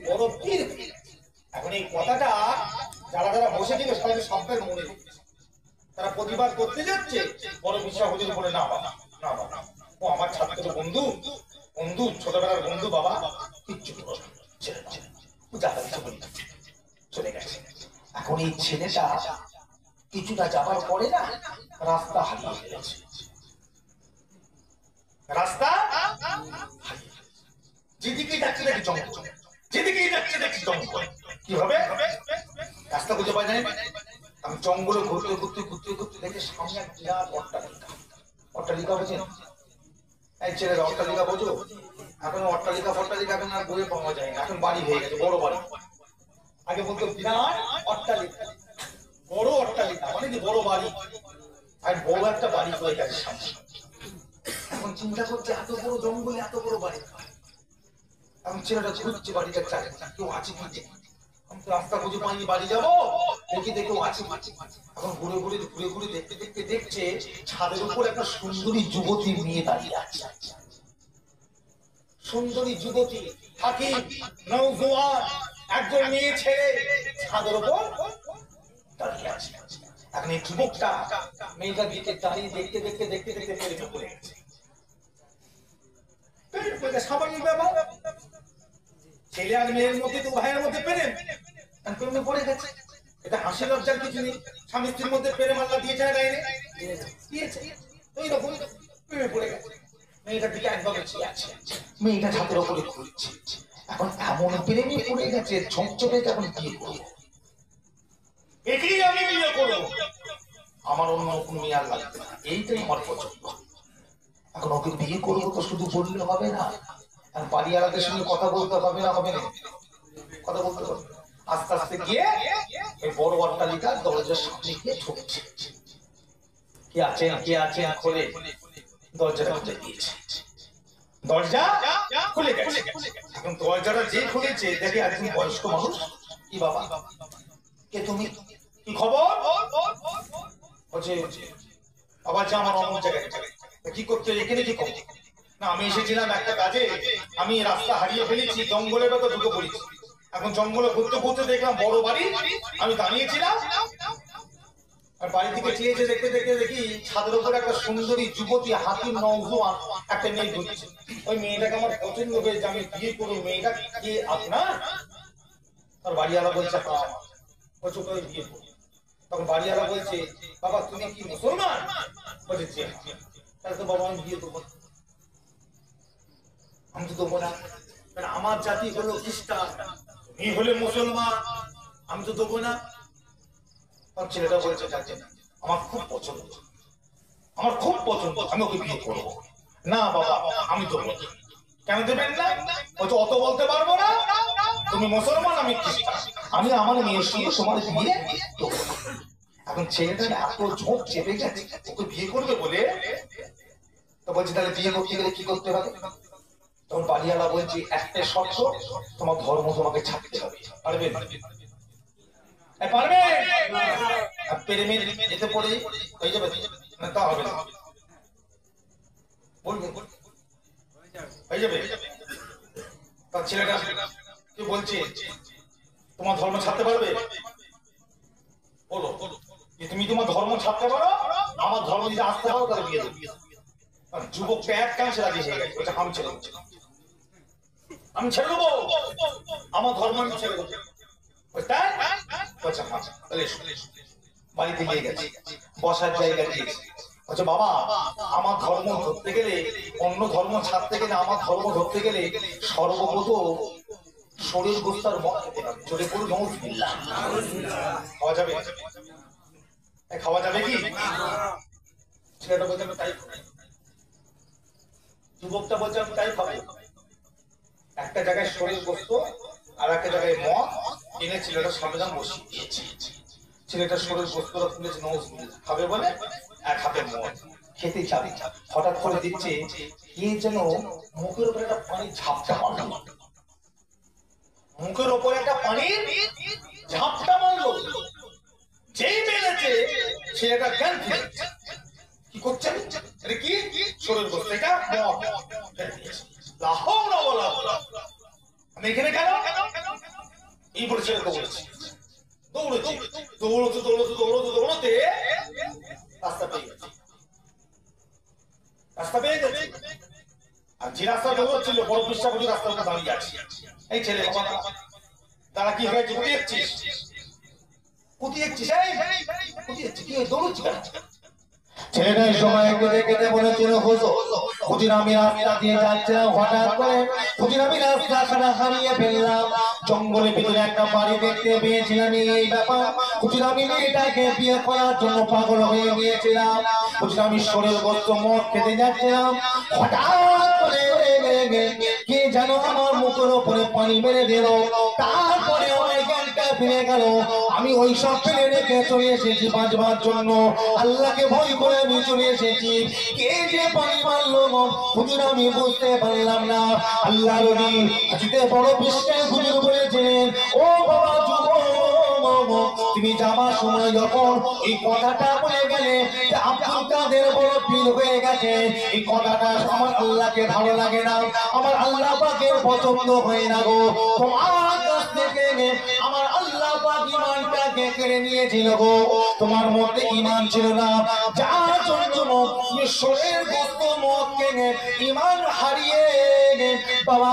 বড় পীর হয়ে গেছে এখন এই কথাটা যারা যারা বসেছিল সবাই সবের মনে তারা প্রতিবাদ করতে যাচ্ছে বড় বিশ্বাস হুজুর বলে না বাবা না বাবা ও আমার ছাত্র বন্ধু বন্ধু ছোটবেলার বন্ধু বাবা কিচ্ছু চলে গেছে এখন এই ছেলেটা কিছুটা যাবার পরে না রাস্তা হারিয়ে ফেলেছে রাস্তা যেদিকে যাচ্ছে দেখি জঙ্গল যেদিকেই যাচ্ছে দেখি জঙ্গল কি হবে রাস্তা খুঁজে পাই নাই আমি জঙ্গলে ঘুরতে ঘুরতে ঘুরতে ঘুরতে দেখে সামনে এক বিরাট অট্টালিকা অট্টালিকা বোঝেন এই ছেলেরা অট্টালিকা বোঝো এখন অট্টালিকা ফট্টালিকা এখন আর বইয়ে পাওয়া যায় না এখন বাড়ি হয়ে গেছে বড় বাড়ি আগে বলতো বিরাট অট্টালিকা বড় অট্টালিকা মানে কি বড় বাড়ি আর বড় একটা বাড়ি হয়ে গেছে সামনে এখন চিন্তা করছে এত বড় জঙ্গলে এত বড় বাড়ি আমি ছেলেটা ঘুরছে বাড়িটা চাই কেউ আছে কি আমি তো রাস্তা খুঁজে পাইনি বাড়ি যাবো দেখি দেখেও আছে এখন ঘুরে ঘুরে ঘুরে ঘুরে দেখতে দেখতে দেখছে ছাদের উপর একটা সুন্দরী যুবতী মেয়ে দাঁড়িয়ে আছে সুন্দরী যুবতী থাকি নৌজোয়ান একজন মেয়ে ছেলে ছাদের উপর দাঁড়িয়ে আছে এখন এই যুবকটা মেয়েটার দিকে দাঁড়িয়ে দেখতে দেখতে দেখতে দেখতে প্রেমে পড়ে গেছে স্বাভাবিক ব্যাপার ছেলে আর মেয়ের মধ্যে তো ভাইয়ের মধ্যে প্রেম প্রেমে পড়ে গেছে এটা হাসি লজ্জার কিছু নেই স্বামী স্ত্রীর মধ্যে প্রেম আল্লাহ দিয়েছে না দেয়নি দিয়েছে ওই রকম প্রেমে পড়ে গেছে মেয়েটার দিকে একভাবে চেয়ে আছে মেয়েটা ছাদের উপরে ঘুরছে এখন এমন প্রেমে পড়ে গেছে ঝকঝকে এখন বিয়ে করবো একেই আমি বিয়ে করবো আমার অন্য কোন মেয়ে আর লাগবে না এইটাই আমার পছন্দ এখন ওকে বিয়ে করবো তো শুধু বললে হবে না আর বাড়িওয়ালাদের সঙ্গে কথা বলতে হবে না হবে না কথা বলতে হবে আস্তে আস্তে গিয়ে এই বড় অট্টালিকার দরজার সামনে গিয়ে ঠুকছে কে আছেন খোলে দরজাটা খুলে দিয়েছে দরজা খুলে গেছে এখন দরজাটা যে খুলেছে দেখে একজন বয়স্ক মানুষ কি বাবা কে তুমি কি খবর বলছে বাবা যা আমার অন্য জায়গায় কি করতে এখানে কি খবর না আমি এসেছিলাম একটা কাজে আমি রাস্তা হারিয়ে ফেলেছি জঙ্গলের ভেতর ঢুকে পড়েছি এখন জঙ্গলে ঘুরতে ঘুরতে দেখলাম বড় বাড়ি আমি দাঁড়িয়েছিলাম আর বাড়ি থেকে চেয়েছে দেখতে দেখতে দেখি ছাদের উপর একটা সুন্দরী যুবতী হাতির নৌজোয়ান একটা মেয়ে ঘুরছে ওই মেয়েটাকে আমার পছন্দ হয়েছে আমি বিয়ে করবো মেয়েটা কে আপনার আর বাড়িওয়ালা বলছে বলছে ওকে বিয়ে করবো তখন বাড়িওয়ালা বলছে বাবা তুমি কি মুসলমান বলছে যে তাহলে তো বাবা আমি বিয়ে করবো আমি তো দেবো না আমার জাতি হলো খ্রিস্টান তুমি হলে মুসলমান আমি তো দেবো না ছেলেটা বলছে আমার খুব পছন্দ আমি ওকে বিয়ে করবো না বাবা আমি দেবো কেন দেবেন না বলছে অত বলতে পারবো না তুমি মুসলমান আমি খ্রিস্টান আমি আমার মেয়ের সঙ্গে তোমার বিয়ে দেবো এখন ছেলেটা এত ঝোঁক চেপে গেছে ওকে বিয়ে করবে বলে তো বলছে তাহলে বিয়ে করতে গেলে কি করতে হবে তখন বাড়িওয়ালা বলছে একটা শর্ত, তোমার ধর্ম তোমাকে ছাড়তে হবে। পারবে? পারবে? প্রেমের যেতে পড়ে হয়ে যাবে না? তা হবে না, বলবে হয়ে যাবে। তার ছেলেটা কি বলছে, তোমার ধর্ম ছাড়তে পারবে? বলো তুমি তোমার ধর্ম ছাড়তে পারো, আমার ধর্ম যদি আসতে পারো তাহলে বিয়ে দেবো। যুবকটা এক কাছে রাজি হয়ে গেছে, ওটা আমি ছেড়ে দেবো, আমি ছেড়ে দেবো, আমার ধর্ম আমি ছেড়ে দেবো। তাই আচ্ছা তাহলে বাড়িতে নিয়ে গেছে, বসার জায়গা দিয়েছে। আচ্ছা বাবা, আমার ধর্ম ধরতে গেলে, অন্য ধর্ম ছাড়তে গেলে, আমার ধর্ম ধরতে গেলে সর্বপ্রথম শরীর গোস্তার মদ খেতে হবে। চলে পড়ুন নউজুবিল্লাহ। খাওয়া যাবে? খাওয়া যাবে কি? ছেলেটা বলছে আমি তাই খাবো, যুবকটা বলছে আমি তাই খাবো। একটা জায়গায় শরীর গোস্ত আর একটা জায়গায় মদ এনে ছেলেটা সামনে বসিয়ে দিয়েছে। ছেলেটা শরীর গোস্তটা তুলেছে, নউজুবিল্লাহ খাবে বলে এক হাতে মদ খেতে যাবে, হঠাৎ করে দিচ্ছে কে যেন মুখের উপরে একটা পানি ঝাপটা মারল, মুখের উপরে একটা পানি ঝাপটা মারলো। যেই মেরেছে ছেলেটা জ্ঞান ফিরে, কি করছে এটা কি শরীর গোস্ত, এটা মদ। আমি এখানে কেন এই বলে ছেলে দৌড়েছে, দৌড়েছে দৌড়তে দৌড়তে দৌড়তে দৌড়তে রাস্তা পেয়ে গেছে, রাস্তা পেয়ে গেছে। আর যে রাস্তা দৌড়চ্ছিল বড় পৃষ্ঠা করে রাস্তার উপর দাঁড়িয়ে আছে। এই ছেলে বাবা তারা কি হয়েছে, কোথায় যাচ্ছিস? কোথায় যাচ্ছিস? কোথায় যাচ্ছিস? কি দৌড়চ্ছিস কেন? ছেলেটা সময় কেটে কেটে বলেছিল হুজুর আমি রাস্তা দিয়ে যাচ্ছিলাম, হঠাৎ করে হুজুর আমি রাস্তাটা হারিয়ে ফেললাম। জঙ্গলের ভিতরে একটা বাড়ি দেখতে পেয়েছিলাম, এই ব্যাপার হুজুর আমি মেয়েটাকে বিয়ে করার জন্য পাগল হয়ে গিয়েছিলাম। হুজুর আমি শরীর গোস্ত মদ খেতে যাচ্ছিলাম, হঠাৎ করে কে যেন আমার মুখের উপরে পানি মেরে দিল। তারপরে আমার জ্ঞানটা ফিরে গেল। আমি ওই সব ফেলে রেখে চলে এসেছি বাঁচবার জন্য, আল্লাহকে ভয় করে আমি চলে এসেছি। কে যে পানি মারলো হুজুর আমি বুঝতে পারলাম না। আল্লাহ নবী আজকে বড় বিশ্বাস হুজুর বলেছিলেন, ও বাবা যুবক, তুমি যাবার সময় যখন এই কথাটা বলে গেলে যে আব্দুল কাদের বড় পীর হয়ে গেছে, এই কথাটা আমার আল্লাহকে ভালো লাগে না, আমার আল্লাহ পাকের পছন্দ হয় না গো। তোমার কাছ থেকে আমার আল্লাহ পাক ঈমানটাকে কেড়ে নিয়েছিল গো, তোমার মধ্যে ঈমান ছিল না, যার জন্য তুমি শরীর গোস্ত মদ খেয়ে ঈমান হারিয়ে বাবা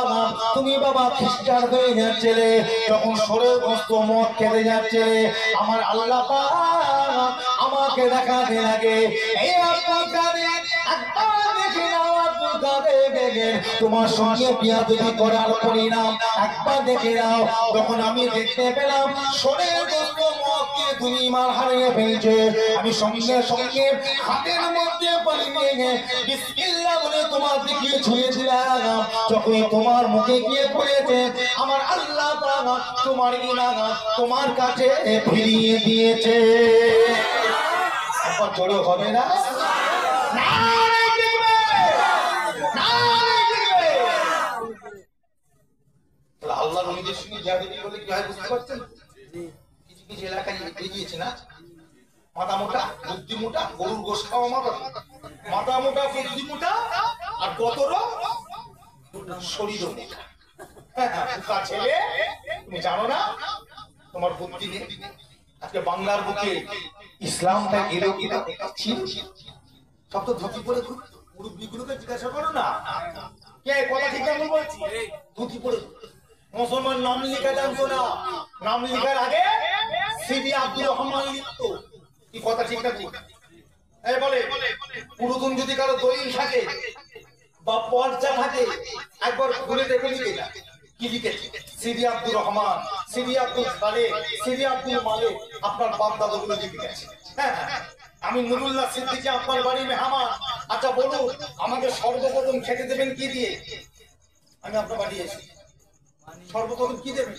তুমি বাবা খ্রিস্টান হয়ে যাচ্ছিলে। যখন শরীর গোস্ত মদ খেতে যাচ্ছিলে, আমার আল্লাহ পাক আমাকে দেখাতে লাগে, এই আব্দুল কাদের একবার দেখে নাও, আব্দুল কাদের তোমার সঙ্গে বিয়াদবি করার পরিণাম একবার দেখে নাও। যখন আমি দেখতে পেলাম শরীর গোস্ত মদকে তুমি ঈমান হারিয়ে ফেলছে, আমি সঙ্গে সঙ্গে হাতের মধ্যে পানি নিয়ে বিসমিল্লাহ বলে তোমার দিকে ছুঁয়েছিলাম। যখন তোমার মুখে গিয়ে পড়েছে, আমার আল্লাহ তাআলা তোমার ঈমান তোমার কাছে ফিরিয়ে দিয়েছে। আবার জোরে হবে না? আল্লাহ নবীদের সঙ্গে জিহাদি বলে কি হয় বুঝতে পারছেন? কিছু কিছু এলাকায় এগিয়েছে না, মাথা মোটা বুদ্ধি মোটা, গরুর গোশ খাওয়া মাথা মাথা মোটা বুদ্ধি মোটা, আর কতর শরীর মোটা। ছেলে তুমি জানো না তোমার বুদ্ধি নেই। আজকে বাংলার বুকে ইসলামটা এলো কিনা ছিল, সব তো ধুতি পরে মুরব্বীগুলোকে জিজ্ঞাসা করো না, কে কথা ঠিক আমি বলছি, ধুতি পরে মুসলমান নাম লিখা জানতো না, নাম লিখার আগে সিডি আব্দুর রহমান লিখতো। কি কথা ঠিক না ঠিক? এই বলে পুরোদন যদি কারো দলিল থাকে বা পর্চা থাকে, একবার খুলে দেখে লিখে না কি লিখেছে, সিডি আব্দুর রহমান, সিডি আব্দুল খালেক, সিডি আব্দুল মালিক, আপনার বাপ দাদাগুলো লিখে গেছে। হ্যাঁ আমি নুরুল্লাহ সিদ্দিকী, আপনার বাড়ি মেহমান। আচ্ছা বলুন আমাকে সর্বপ্রথম খেতে দেবেন কি দিয়ে? আমি আপনার বাড়ি এসেছি, সর্বপ্রথম কি দেবেন?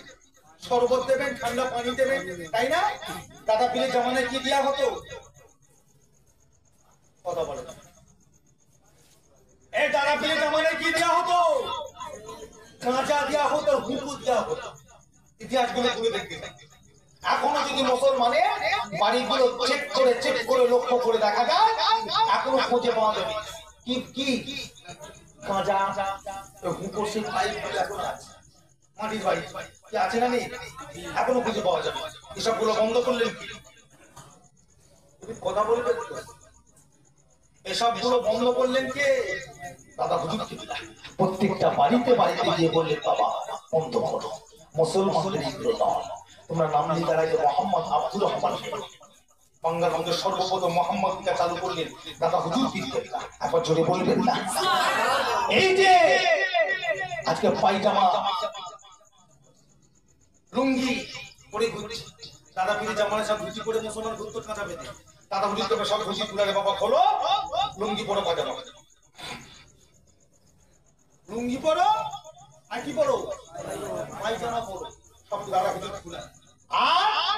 শরবত দেবেন, ঠান্ডা পানি দেবেন, তাই না? দাদা পীরের জামানায় কি দেওয়া হতো? কথা বলে এই দাদা পীরের জামানায় কি দেওয়া হতো? গাঁজা দেওয়া হতো আর হুকুর দেওয়া হতো। ইতিহাসগুলো তুলে দেখতে চাই। এখনো যদি মুসলমানের বাড়িগুলো চেক করে লক্ষ্য করে দেখা যায়, এখনো খুঁজে পাওয়া যাবে কি কি গাঁজা হুকুর সেই পাইপগুলো এখনো আছে মাটির বাড়ি কি আছে না নেই, এখনো খুঁজে পাওয়া যাবে। এসবগুলো বন্ধ করলেন কি? কথা বলবেন তো? এসবগুলো বন্ধ করলেন কে? দাদা হুজুর কিবলা প্রত্যেকটা বাড়িতে বাড়িতে গিয়ে বললেন বাবা বন্ধ করো, মুসলমানদের এগুলো নয়। তোমরা নাম দিয়ে দাঁড়াইলে মোহাম্মদ আব্দুর রহমান বাংলাদেশের সর্বপ্রথম মোহাম্মদ টিকা চালু করলেন দাদা হুজুর কিবলা। একবার জোরে বলবেন না? এই যে আজকে পায়জামা লুঙ্গি পরে ঘুরছি, দাদা পীরের জামানে সব ধুতি করে মুসলমান ঘুরতো কাঁচা পেতে। দাদা হুজুর তোকে সব ধুতি তুলে বাবা খোলো, লুঙ্গি পরো, পায়জামা লুঙ্গি পরো আর কি পরো পায়জামা পরো, সব দাদা হুজুর তুলে। আর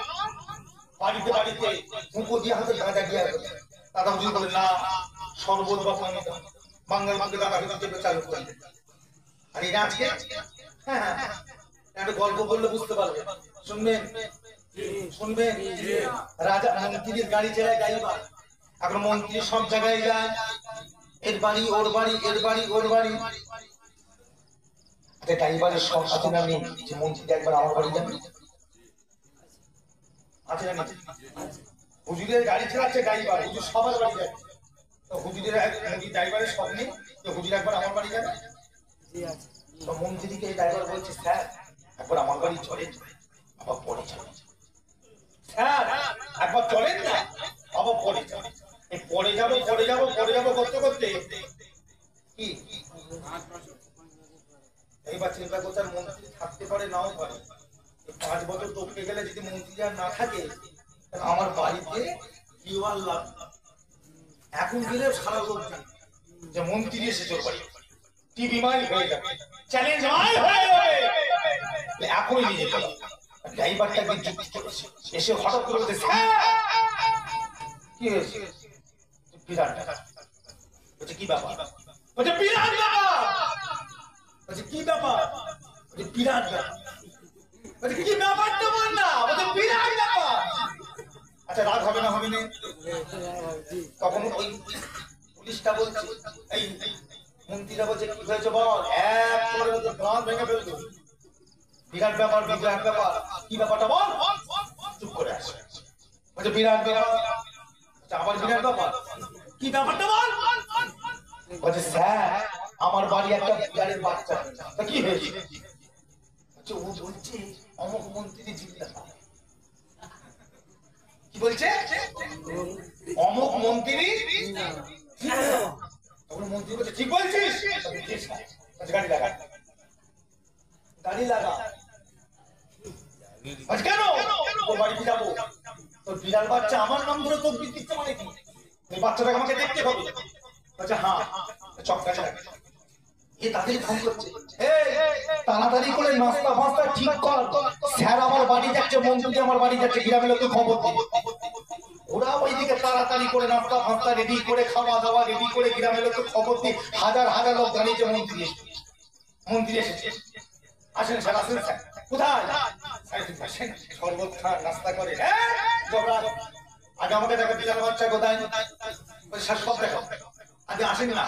বাড়িতে বাড়িতে মুখো দিয়ে হাতে গাঁজা দিয়ে দাদা হুজুর বলে না শরবত বা পানি দাও, বাংলার মধ্যে দাদা হুজুর থেকে চালু করলেন। আর এটা আজকে হ্যাঁ একটা গল্প বললে বুঝতে পারবে, শুনবেন শুনবেন। রাজা মন্ত্রীর গাড়ি চালায় গাইবা, এখন মন্ত্রী সব জায়গায় যায়, এর বাড়ি ওর বাড়ি, এর বাড়ি ওর বাড়ি। গাইবারের সব আছে না নেই যে মন্ত্রী একবার আমার বাড়ি যাবে, আছে না নেই? হুজুরের গাড়ি চালাচ্ছে গাইবার, হুজুর সবার বাড়ি যাবে। তো হুজুরের ড্রাইভারের সব নেই যে হুজুর একবার আমার বাড়ি যাবে। তো মন্ত্রীকে ড্রাইভার বলছে স্যার একবার আমার বাড়ি চলেন, আবার পরে চলেন। স্যার একবার চলেন না, আবার পরে যাবো। পরে যাবো পরে যাবো পরে যাবো করতে করতে কি এইবার চিন্তা করতে মন্ত্রী থাকতে পারে নাও পারে। 5 বছর টপকে গেলে যদি মন্ত্রী আর না থাকে আমার বাড়িতে কি আল্লাহ এখন গেলে সারা লোক জানে যে মন্ত্রী এসেছে ওর বাড়ি, টিভি মাই হয়ে যাবে, চ্যালেঞ্জ মাই হয়ে যাবে। এখনই নিয়ে যেতে হবে। ড্রাইভারটাকে যুক্তি করেছে, এসে হঠাৎ করে বলতে কি হয়েছে? বিরাট ব্যাপার। বলছে কি ব্যাপার? বলছে বিরাট ব্যাপার। বলছে কি ব্যাপার? বলছে বিরাট ব্যাপার। বলছে কি ব্যাপার তো বল না? বলছে বিরাট ব্যাপার। আচ্ছা রাগ হবে না হবে না? তখন ওই পুলিশটা বলছে এই মন্ত্রীরা বলছে কি হয়েছে বল, এক করে গান ভেঙে ফেলতো। বিরাট ব্যাপার বিরাট ব্যাপার, কি ব্যাপারটা বল? চুপ করে আসে। বলছে বিরাট ব্যাপার। আবার বিরাট ব্যাপার, কি ব্যাপারটা বল? বলছে স্যার আমার বাড়ি একটা বিড়ালের বাচ্চা, তা কি হয়েছে? ও বলছে অমুক মন্ত্রী জিন্দাবাদ। কি বলছে? অমুক মন্ত্রী তখন মন্ত্রী বলছে ঠিক বলছিস, গাড়ি লাগা গাড়ি লাগা। কেন তোর বাড়িতে যাবো? তোর বিড়াল বাচ্চা আমার নাম ধরে তোর দিচ্ছে মানে কি? এই বাচ্চাটাকে আমাকে দেখতে হবে। আচ্ছা হ্যাঁ চক্কা চালাবে এ তাদের ফোন করছে, তাড়াতাড়ি করে নাস্তা ফাস্তা ঠিক কর, স্যার আমার বাড়ি যাচ্ছে, মন্ত্রী আমার বাড়ি যাচ্ছে, গ্রামের লোককে খবর দিন। ওরা ওইদিকে তাড়াতাড়ি করে নাস্তা ফাস্তা রেডি করে খাওয়া দাওয়া রেডি করে গ্রামের লোককে খবর দিই। হাজার হাজার লোক দাঁড়িয়েছে মন্ত্রী এসেছে, মন্ত্রী এসেছে। আসেন স্যার আসেন স্যার। কোথায়? শরবত খান নাস্তা করে। আগে আমাকে দেখা বিড়াল বাচ্চা কোথায়? স্যার সব দেখো আগে আসেন না,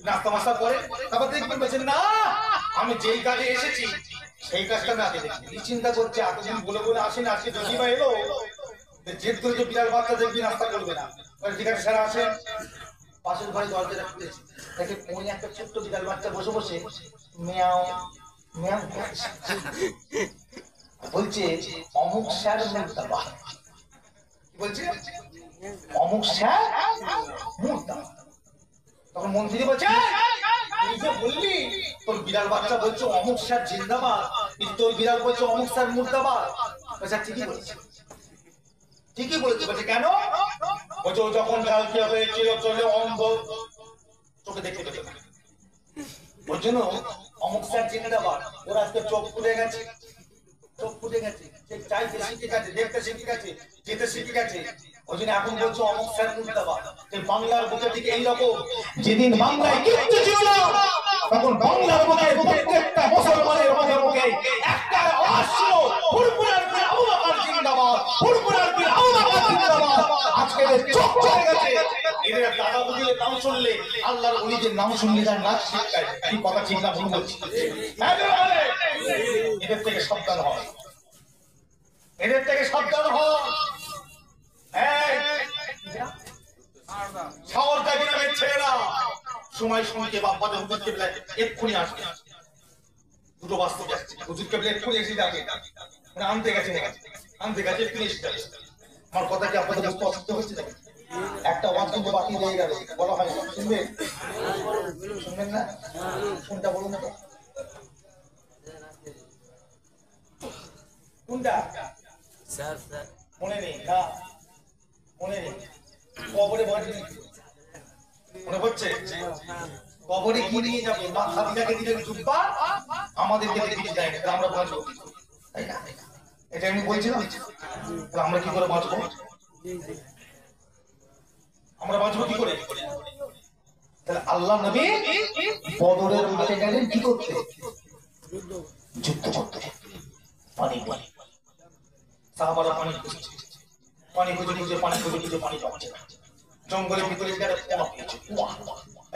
নাস্তা মাস্তা করে তারপর দেখবেন। বলছেন না আমি যেই কাজে এসেছি সেই কাজটা আমি আগে দেখি। চিন্তা করছে এতদিন বলে বলে আসেন, আজকে যদি বা এলো জেদ করে যে বিড়াল বাচ্চা দেখবি নাস্তা করবে না। ঠিক আছে স্যার আসেন। পাশের ঘরে দরজাটা খুলেছে, দেখে কোন একটা ছোট্ট বিড়াল বাচ্চা বসে বসে মিয়াও মিয়াও বলছে অমুক স্যার মুর্দাবাদ। কি বলছে? অমুক স্যার মুর্দাবাদ। তখন মন্ত্রী বলছে তুই যে বললি তোর বিড়াল বাচ্চা বলছে অমুক স্যার জিন্দাবাদ, কিন্তু তোর বিড়াল বলছে অমুক স্যার মুর্দাবাদ। বলছে ঠিকই বলেছে, ঠিকই বলেছে। বলছে কেন? বলছে ও যখন কালকে হয়েছিল চলে অন্ধ, চোখে দেখতে পেত না, ওই জন্য অমুক স্যার জিন্দাবাদ। ওর আজকে চোখ ফুলে গেছে, চোখ ফুটে গেছে, চাইতে শিখে গেছে, দেখতে শিখে গেছে, যেতে শিখে গেছে, ওই জন্য এখন বলছো অমুক স্যার মুর্দাবাদ। বাংলার বুকে থেকে এইরকম যেদিন বাংলায় কিচ্ছু ছিল না তখন বাংলার বুকে প্রত্যেকটা মুসলমানের মুখে একটা আওয়াজ ছিল, ফুরফুরার পীর আবু বকর জিন্দাবাদ, ফুরফুরার পীর আবু বকর জিন্দাবাদ। আজকে চোখ চলে গেছে, এদের দাদা বুঝিয়ে নাম শুনলে আল্লাহর ওলিদের নাম শুনলে তার নাক শিখায়। এই কথা ঠিক না ভুল বলছি? এদের থেকে সাবধান হয়, এদের থেকে সাবধান হয়। সাওয়ারদা গ্রামের ছেলেরা সময় সময়কে বাপ্পাদের হুজুরকে বলে এক্ষুনি আসবে, দুটো বাস্তব যাচ্ছে, হুজুরকে বলে এক্ষুনি এসে যাবে, মানে আনতে গেছে এক্ষুনি এসে যাবে। আমার কথা কি আপনাদের বুঝতে অসুবিধা হচ্ছে নাকি? একটা ওয়াজ কিন্তু বাকি রয়ে গেল, বলা হয় শুনবেন? শুনবেন না? কোনটা বলুন না, কোনটা মনে নেই? না মনে নেই। কবরে মাটি মনে হচ্ছে, কবরে কি নিয়ে যাবে? মা খাদিজাকে দিলেন জুব্বা, আমাদেরকে কিছু দেয় না, আমরা বাঁচবো, তাই না? এটা আমি বলছিলাম, আমরা কি করে বাঁচবো? আমরা বাঁচবো কি করে? তাহলে আল্লাহ নবী বদরের মাঠে গেলেন কি করতে? যুদ্ধ করতে। পানি পানি সাহাবারা পানি খুঁজছে, পানি খুঁজে খুঁজে পানি খুঁজে খুঁজে পানি পাচ্ছে না। জঙ্গলের ভিতরে একটা কুয়া পেয়েছে, কুয়া।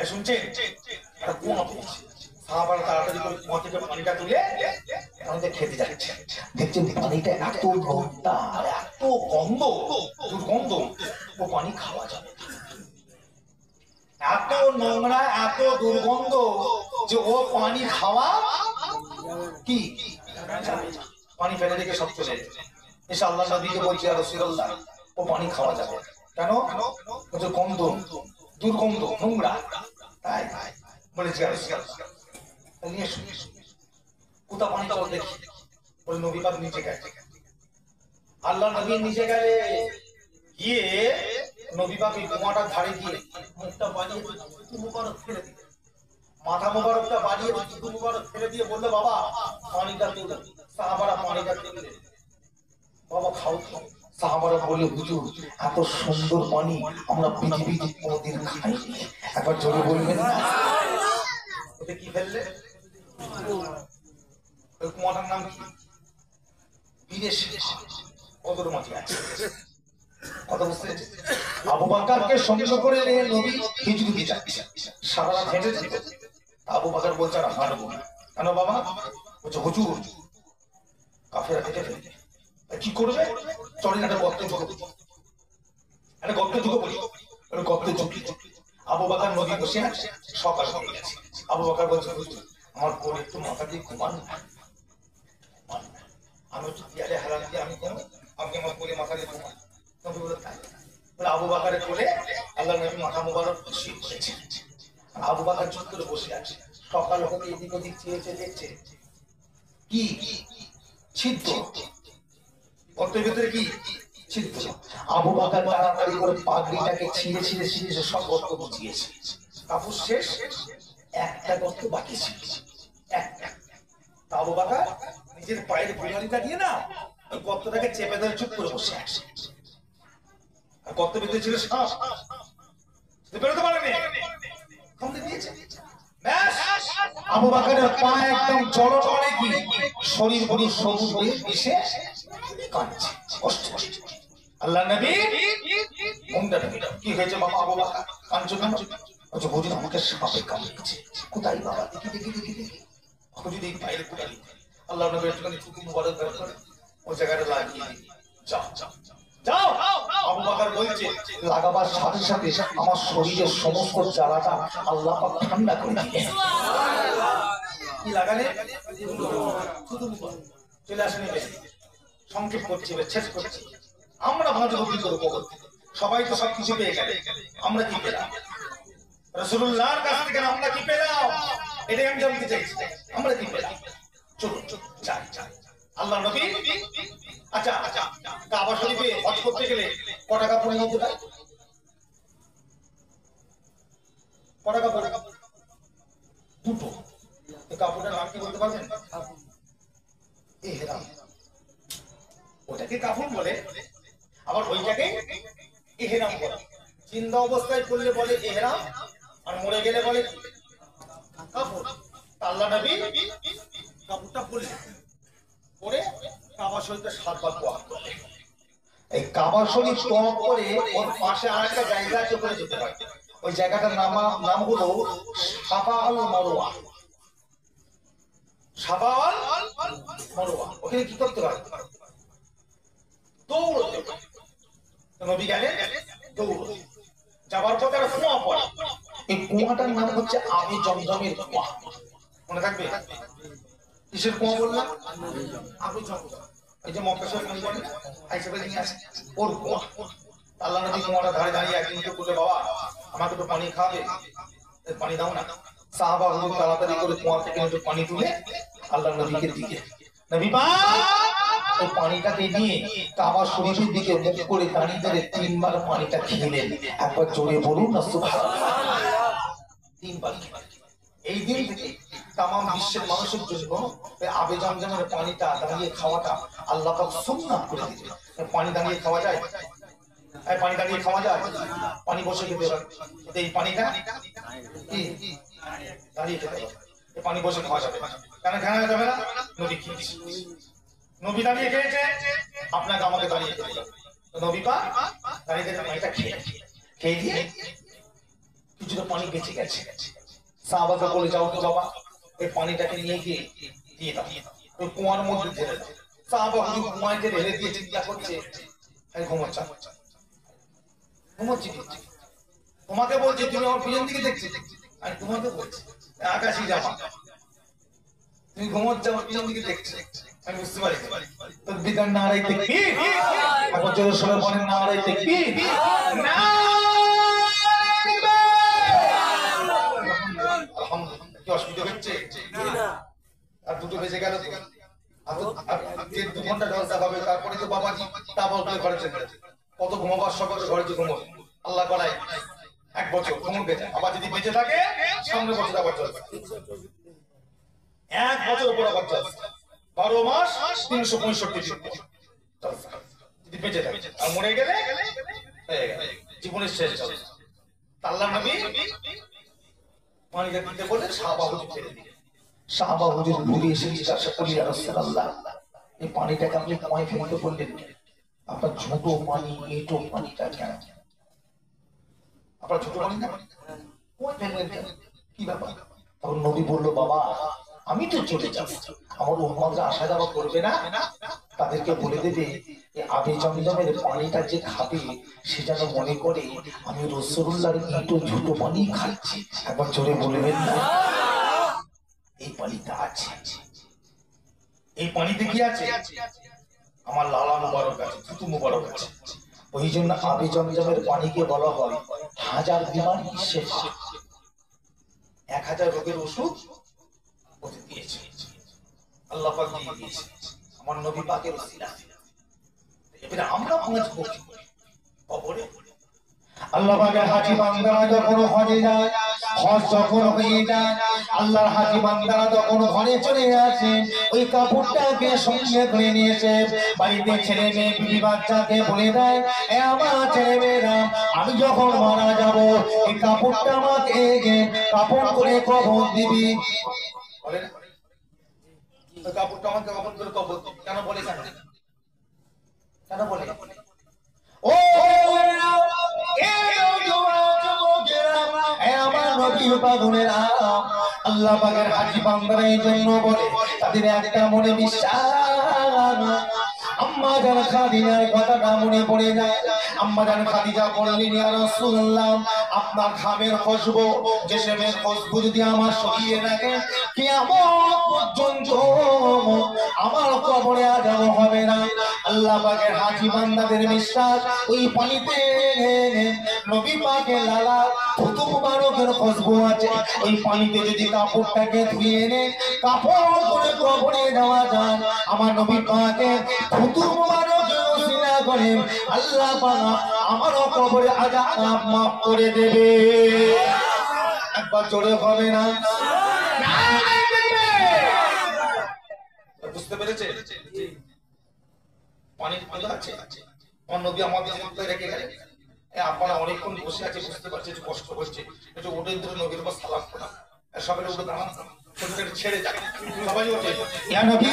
শুনছেন? একটা কুয়া পেয়েছে। সাহাবারা তাড়াতাড়ি করে কুয়া থেকে পানিটা তুলে পানিটা খেতে যাচ্ছে। দেখছেন পানিটা এত নোংরা, এত গন্ধ, দুর্গন্ধ, ও পানি খাওয়া যাবে না। এত নোংরা, এত দুর্গন্ধ যে ও পানি খাওয়া কি যাবে না। পানি ফেলে রেখে সব চলে এসে আল্লাহ নবীকে বলছে, ইয়া রাসূলুল্লাহ, ও পানি খাওয়া যাবে কেন? বলছে গন্ধ, দুর্গন্ধ, নোংরা। তাই বলেছে ইয়া রাসূলুল্লাহ, নিয়ে শুনি কোথা পানি চল দেখি। বলে নবী পাক নিচে গেছে। আল্লাহ নবী নিচে গেলে গিয়ে নবী পাক এই কুয়াটার ধারে গিয়ে মুখটা বাড়িয়ে থুতু মুবারক ফেলে দিল, মাথা মুবারকটা বাড়িয়ে থুতু মুবারক ফেলে দিয়ে বললো, বাবা পানিটা তুলে। সাহাবারা পানিটা তুলে, বাবা খাও খাও। সাহাবারা বলল, হুজুর এত সুন্দর পানি আমরা পৃথিবীতে কোনোদিন খাইনি। একবার জোরে বলবেন না? ওটা কি ফেললে? ওই কুয়াটার নাম কি? বিদেশি কদর মাটি আছে। কথা বুঝতে? আবু বকরকে সঙ্গে করে নিয়ে নবী হিজরত দিতে যাচ্ছে। সারা রাত হেঁটে যেতে। আবু বকর বলছে, না হাঁটবো না। কেন বাবা? বলছে, হুজুর কাফেররা থেকে ফেলবে। কি করবে? চলেন একটা গর্তে ঢুকে পড়ি, একটা গর্তে ঢুকে পড়ি। ওই গর্তে ঢুকি। আবু বকর নদী বসে আছে, সকাল হয়ে গেছে। আবু বকর বলছে, হুজুর আমার কোলে একটু মাথা দিয়ে ঘুমান না। আমি একটু দেয়ালে হেলান দিয়ে আমি ঘুমাই, আপনি আমার কোলে মাথা দিয়ে ঘুমান। নবী বলে, তাই? বলে আবু বকরের কোলে আল্লাহ নবী মাথা মোবারক বসিয়ে পড়েছে। আবু বকর চুপ করে বসে আছে। সকাল হতে এদিক ওদিক চেয়ে চেয়ে দেখছে কি ছিদ্র, গর্তের ভিতরে কি ছিদ্র। আবু বকর তাড়াতাড়ি করে পাগড়িটাকে ছিঁড়ে ছিঁড়ে ছিঁড়ে সব গর্ত বুঝিয়েছে। কাপড় শেষ, একটা গর্ত বাকি ছিল, একটা। আবু বকর নিজের পায়ের গোড়ালিটা দিয়ে না ওই গর্তটাকে চেপে ধরে চুপ করে বসে আছে। আর গর্তের ভিতরে ছিল সাপ, বেরোতে পারেনি, কামড়ে দিয়েছে। আবু বকরের পা একদম জড়ো কি শরীর পুরো সবুজ হয়ে এসে কাঁদছে, কষ্ট হচ্ছে। আল্লাহ নবী কি হয়েছে বাবা? আবু বকর কাঁদছো কেন? বলছে, হুজুর আমাকে সাপে কামড়েছে। কোথায় বাবা? দেখি দেখি দেখি দেখি। হুজুর এই পায়ের গোড়ালি। আল্লাহ নবী একটুখানি থুতু মুবারক বের করে ওই জায়গাটা লাগিয়ে যাও যাও যাও। আবু বকর বলছে, লাগাবার সাথে সাথে আমার শরীরের সমস্ত জ্বালাটা আল্লাহ পাক ঠান্ডা করে দিলেন। কি লাগালে? থুতু মুবারক। চলে আসেন, সংক্ষেপ করছি, শেষ করছি। আমরা বাঁচবো কি করে কবর থেকে? সবাই তো সবকিছু পেয়ে গেলে, আমরা কি পেলাম? রাসূলুল্লাহর কাছ থেকে আমরা কি পেলাম? এটাই আমি জানতে চাইছি, আমরা কি পেলাম? চলুন যাই যাই। আল্লাহ নবী, আচ্ছা আচ্ছা, কাবা শরীফে হজ করতে গেলে ক টাকা পড়ে যেতে হয়? ক টাকা পড়ে? দুটো। কাপড়টার নাম কি বলতে পারবেন? ইহরাম। ওটাকে কাফন বলে, আবার ওইটাকে ইহরাম বলে। জিন্দা অবস্থায় করলে বলে ইহরাম, আর মরে গেলে বলে কাফন। আল্লাহ নবী কাপড়টা পরলেন, পরে কাবা শরীফে 7 বার তোয়াফ করলেন। এই কাবা শরীফ তোয়াফ করে ওর পাশে আরেকটা জায়গা আছে, ওখানে যেতে হয়। ওই জায়গাটার নাম হলো সাফা আল মারওয়া। সাফা আল মারওয়া, ওখানে কি করতে হয়? দৌড়তে হয়। নবী গেলেন দৌড়, যাবার পথে একটা কুয়া পড়ে। এই কুয়াটার নাম হচ্ছে আবে জমজমের কুয়া। মনে থাকবে? কিসের কুয়া বললাম? আবে জমজম। এই যে মক্কা শরীফ পানি বলে আইসা বেরিয়ে নিয়ে আসে, ওর কুয়া। আল্লাহ নবী কুয়াটা ধারে দাঁড়িয়ে একদিন তো বলে, বাবা আমাকে তো পানি খাওয়াবে, পানি দাও না। সাহাবা হুজুর তাড়াতাড়ি করে কুয়া থেকে একটু পানি তুলে আল্লাহ নবীকে দিকে, নবী পাক ওই পানিটাকে নিয়ে কাবা শরীফের দিকে মুখ করে দাঁড়িয়ে দাঁড়িয়ে 3 বার পানিটা খেলেন। একবার জোরে বলুন না সুবহানাল্লাহ। 3 বার। এই দিন থেকে তামাম বিশ্বের মানুষের জন্য আবে জমজমের পানিটা দাঁড়িয়ে খাওয়াটা আল্লাহ পাক সুন্নাত করে দিয়েছেন। পানি দাঁড়িয়ে খাওয়া যায়? পানি দাঁড়িয়ে খাওয়া যায়? পানি বসে খেতে হয়, এই পানিটা কি দাঁড়িয়ে খেতে হবে। এই পানি বসে খাওয়া যাবে না। কেন খাওয়া যাবে না? নবী খেয়েছে, নবী দাঁড়িয়ে খেয়েছে, আপনাকে আমাকে দাঁড়িয়ে খেতে হবে। নবী পাক দাঁড়িয়ে খেতে পানিটা খেয়ে দিয়ে কিছুটা পানি বেঁচে গেছে। সাহাবাকে বলে, যাও তো বাবা এই পানিটাকে নিয়ে গিয়ে দিয়ে দাও, ওই কুয়ার মধ্যে ঢেলে দাও। সাহাবা হুজুর কুয়ায় ঢেলে দিয়ে চিন্তা করছে, ঘুমাচ্ছা ঘুমাচ্ছি, তোমাকে বলছি তুমি আমার পিছন দিকে দেখছি, আর তোমাকে বলছি আকাশি জামা, তুমি ঘুমাচ্ছ আমার পিছন দিকে দেখছি, আমি বুঝতে পারি। তকবীর নারায়ে তাকবীর, এখন জোরে সরে বলেন নারায়ে তাকবীর। কি অসুবিধা হচ্ছে? আর দুটো বেজে গেল, 2 ঘন্টা জলসা হবে, তারপরে তো বাবাজি তা বলতে ঘরে চলে যাচ্ছে। কত ঘুমাবার সকালে ঘরে যে ঘুমো, আল্লাহ করায় 1 বছর ঘুমো বেঁচে, আবার যদি বেঁচে থাকে সামনে বছর আবার চলবে, 1 বছর পর আবার চলবে, 12 মাস 365 দিন যদি বেঁচে থাকে। আর মরে গেলে জীবনের শেষ চলবে। আল্লাহ নবী পানিটা দিতে বলে সাহাবা হুজুর ছেড়ে দিলেন। সাহাবা হুজুর ঘুরে এসে জিজ্ঞাসা করলেন, ইয়া রাসূলুল্লাহ এই পানিটাকে আপনি কুয়ায় ফেলতে বললেন, আপনার ছোট পানি, এটো পানিটা কেন? আপনার ছোট পানি না কুয়ায় ফেললেন কেন? কি ব্যাপার? তখন নবী বলল, বাবা আমি তো চলে যাব, আমার উম্মতরা আসা যাওয়া করবে না, তাদেরকে বলে দেবে আবে জমজমের পানিটা যে খাবে সে যেন মনে করে আমি রাসূলুল্লাহর ইটো ছোট পানি খাচ্ছি। একবার জোরে বলবেন না? এই পানিটা আছে, এই পানিতে কি আছে? আমার লালা মুবারক আছে, থুতু মুবারক আছে। ওই জন্য আবে জমজমের পানিকে বলা হয় 1000 বিমারি শেফা, 1000 রোগের ওষুধ ওতে দিয়েছে আল্লাহ পাক দিয়ে দিয়েছে আমার নবী পাকের ওসিলা। এবারে আমরা পৌঁছবো কি করে কবরে? আল্লাহ পাকের হাজী বান্দারা যখন হজে যায়, হজ যখন হয়ে যায়, আল্লাহর হাজী বান্দারা যখন ঘরে চলে আসে, ওই কাপড়টাকে সঙ্গে করে নিয়ে এসে বাড়িতে ছেলে মেয়ে বিবি বাচ্চাকে বলে দেয়, এ আমার ছেলে মেয়েরা আমি যখন মারা যাব এই কাপড়টা আমাকে কাপড় করে কবর দিবি। বলে না ওই কাপড়টা আমাকে কাপড় করে কবর দিবি, কেন বলে? কেন বলে? ও আল্লাহ পাকের হাজী বান্দারা এই জন্য বলে, তাদের একটা মনে বিশ্বাস। আম্মা জান খাদিজার কথাটা মনে পড়ে যায়। আম্মা জান খাদিজা বললেন, ইয়া রাসূলুল্লাহ আপনার ঘামের খুশবু, জিসমের খুশবু যদি আমার শরীরে লাগে কিয়ামত পর্যন্ত আমার কবরে আযাব হবে না। আল্লাহ পাকের হাজী বান্দাদের বিশ্বাস, ওই পানিতে নবী পাকের লালা থুতু মুবারকের খুশবু আছে। ওই পানিতে যদি কাপড়টাকে ধুয়ে এনে কাপড় করে কবরে দেওয়া যায়, আমার নবী পাকের থুতু মুবারকের ওসিলা করে আল্লাহ পাক আমারও কবরে আযাব মাফ করে দেবে। একবার জোরে হবে না? বুঝতে পেরেছে? পানির কথা আছে, আমার নবী আমাদের মধ্যে রেখে গেলেন। আপনারা অনেকক্ষণ বসে আছে, বুঝতে পারছে যে কষ্ট হচ্ছে, একটু উঠে ধরে নবীর উপর সালাম করা, সবাই উঠে দাঁড়ান ছেড়ে যাক সবাই ওঠে ইয়া নবী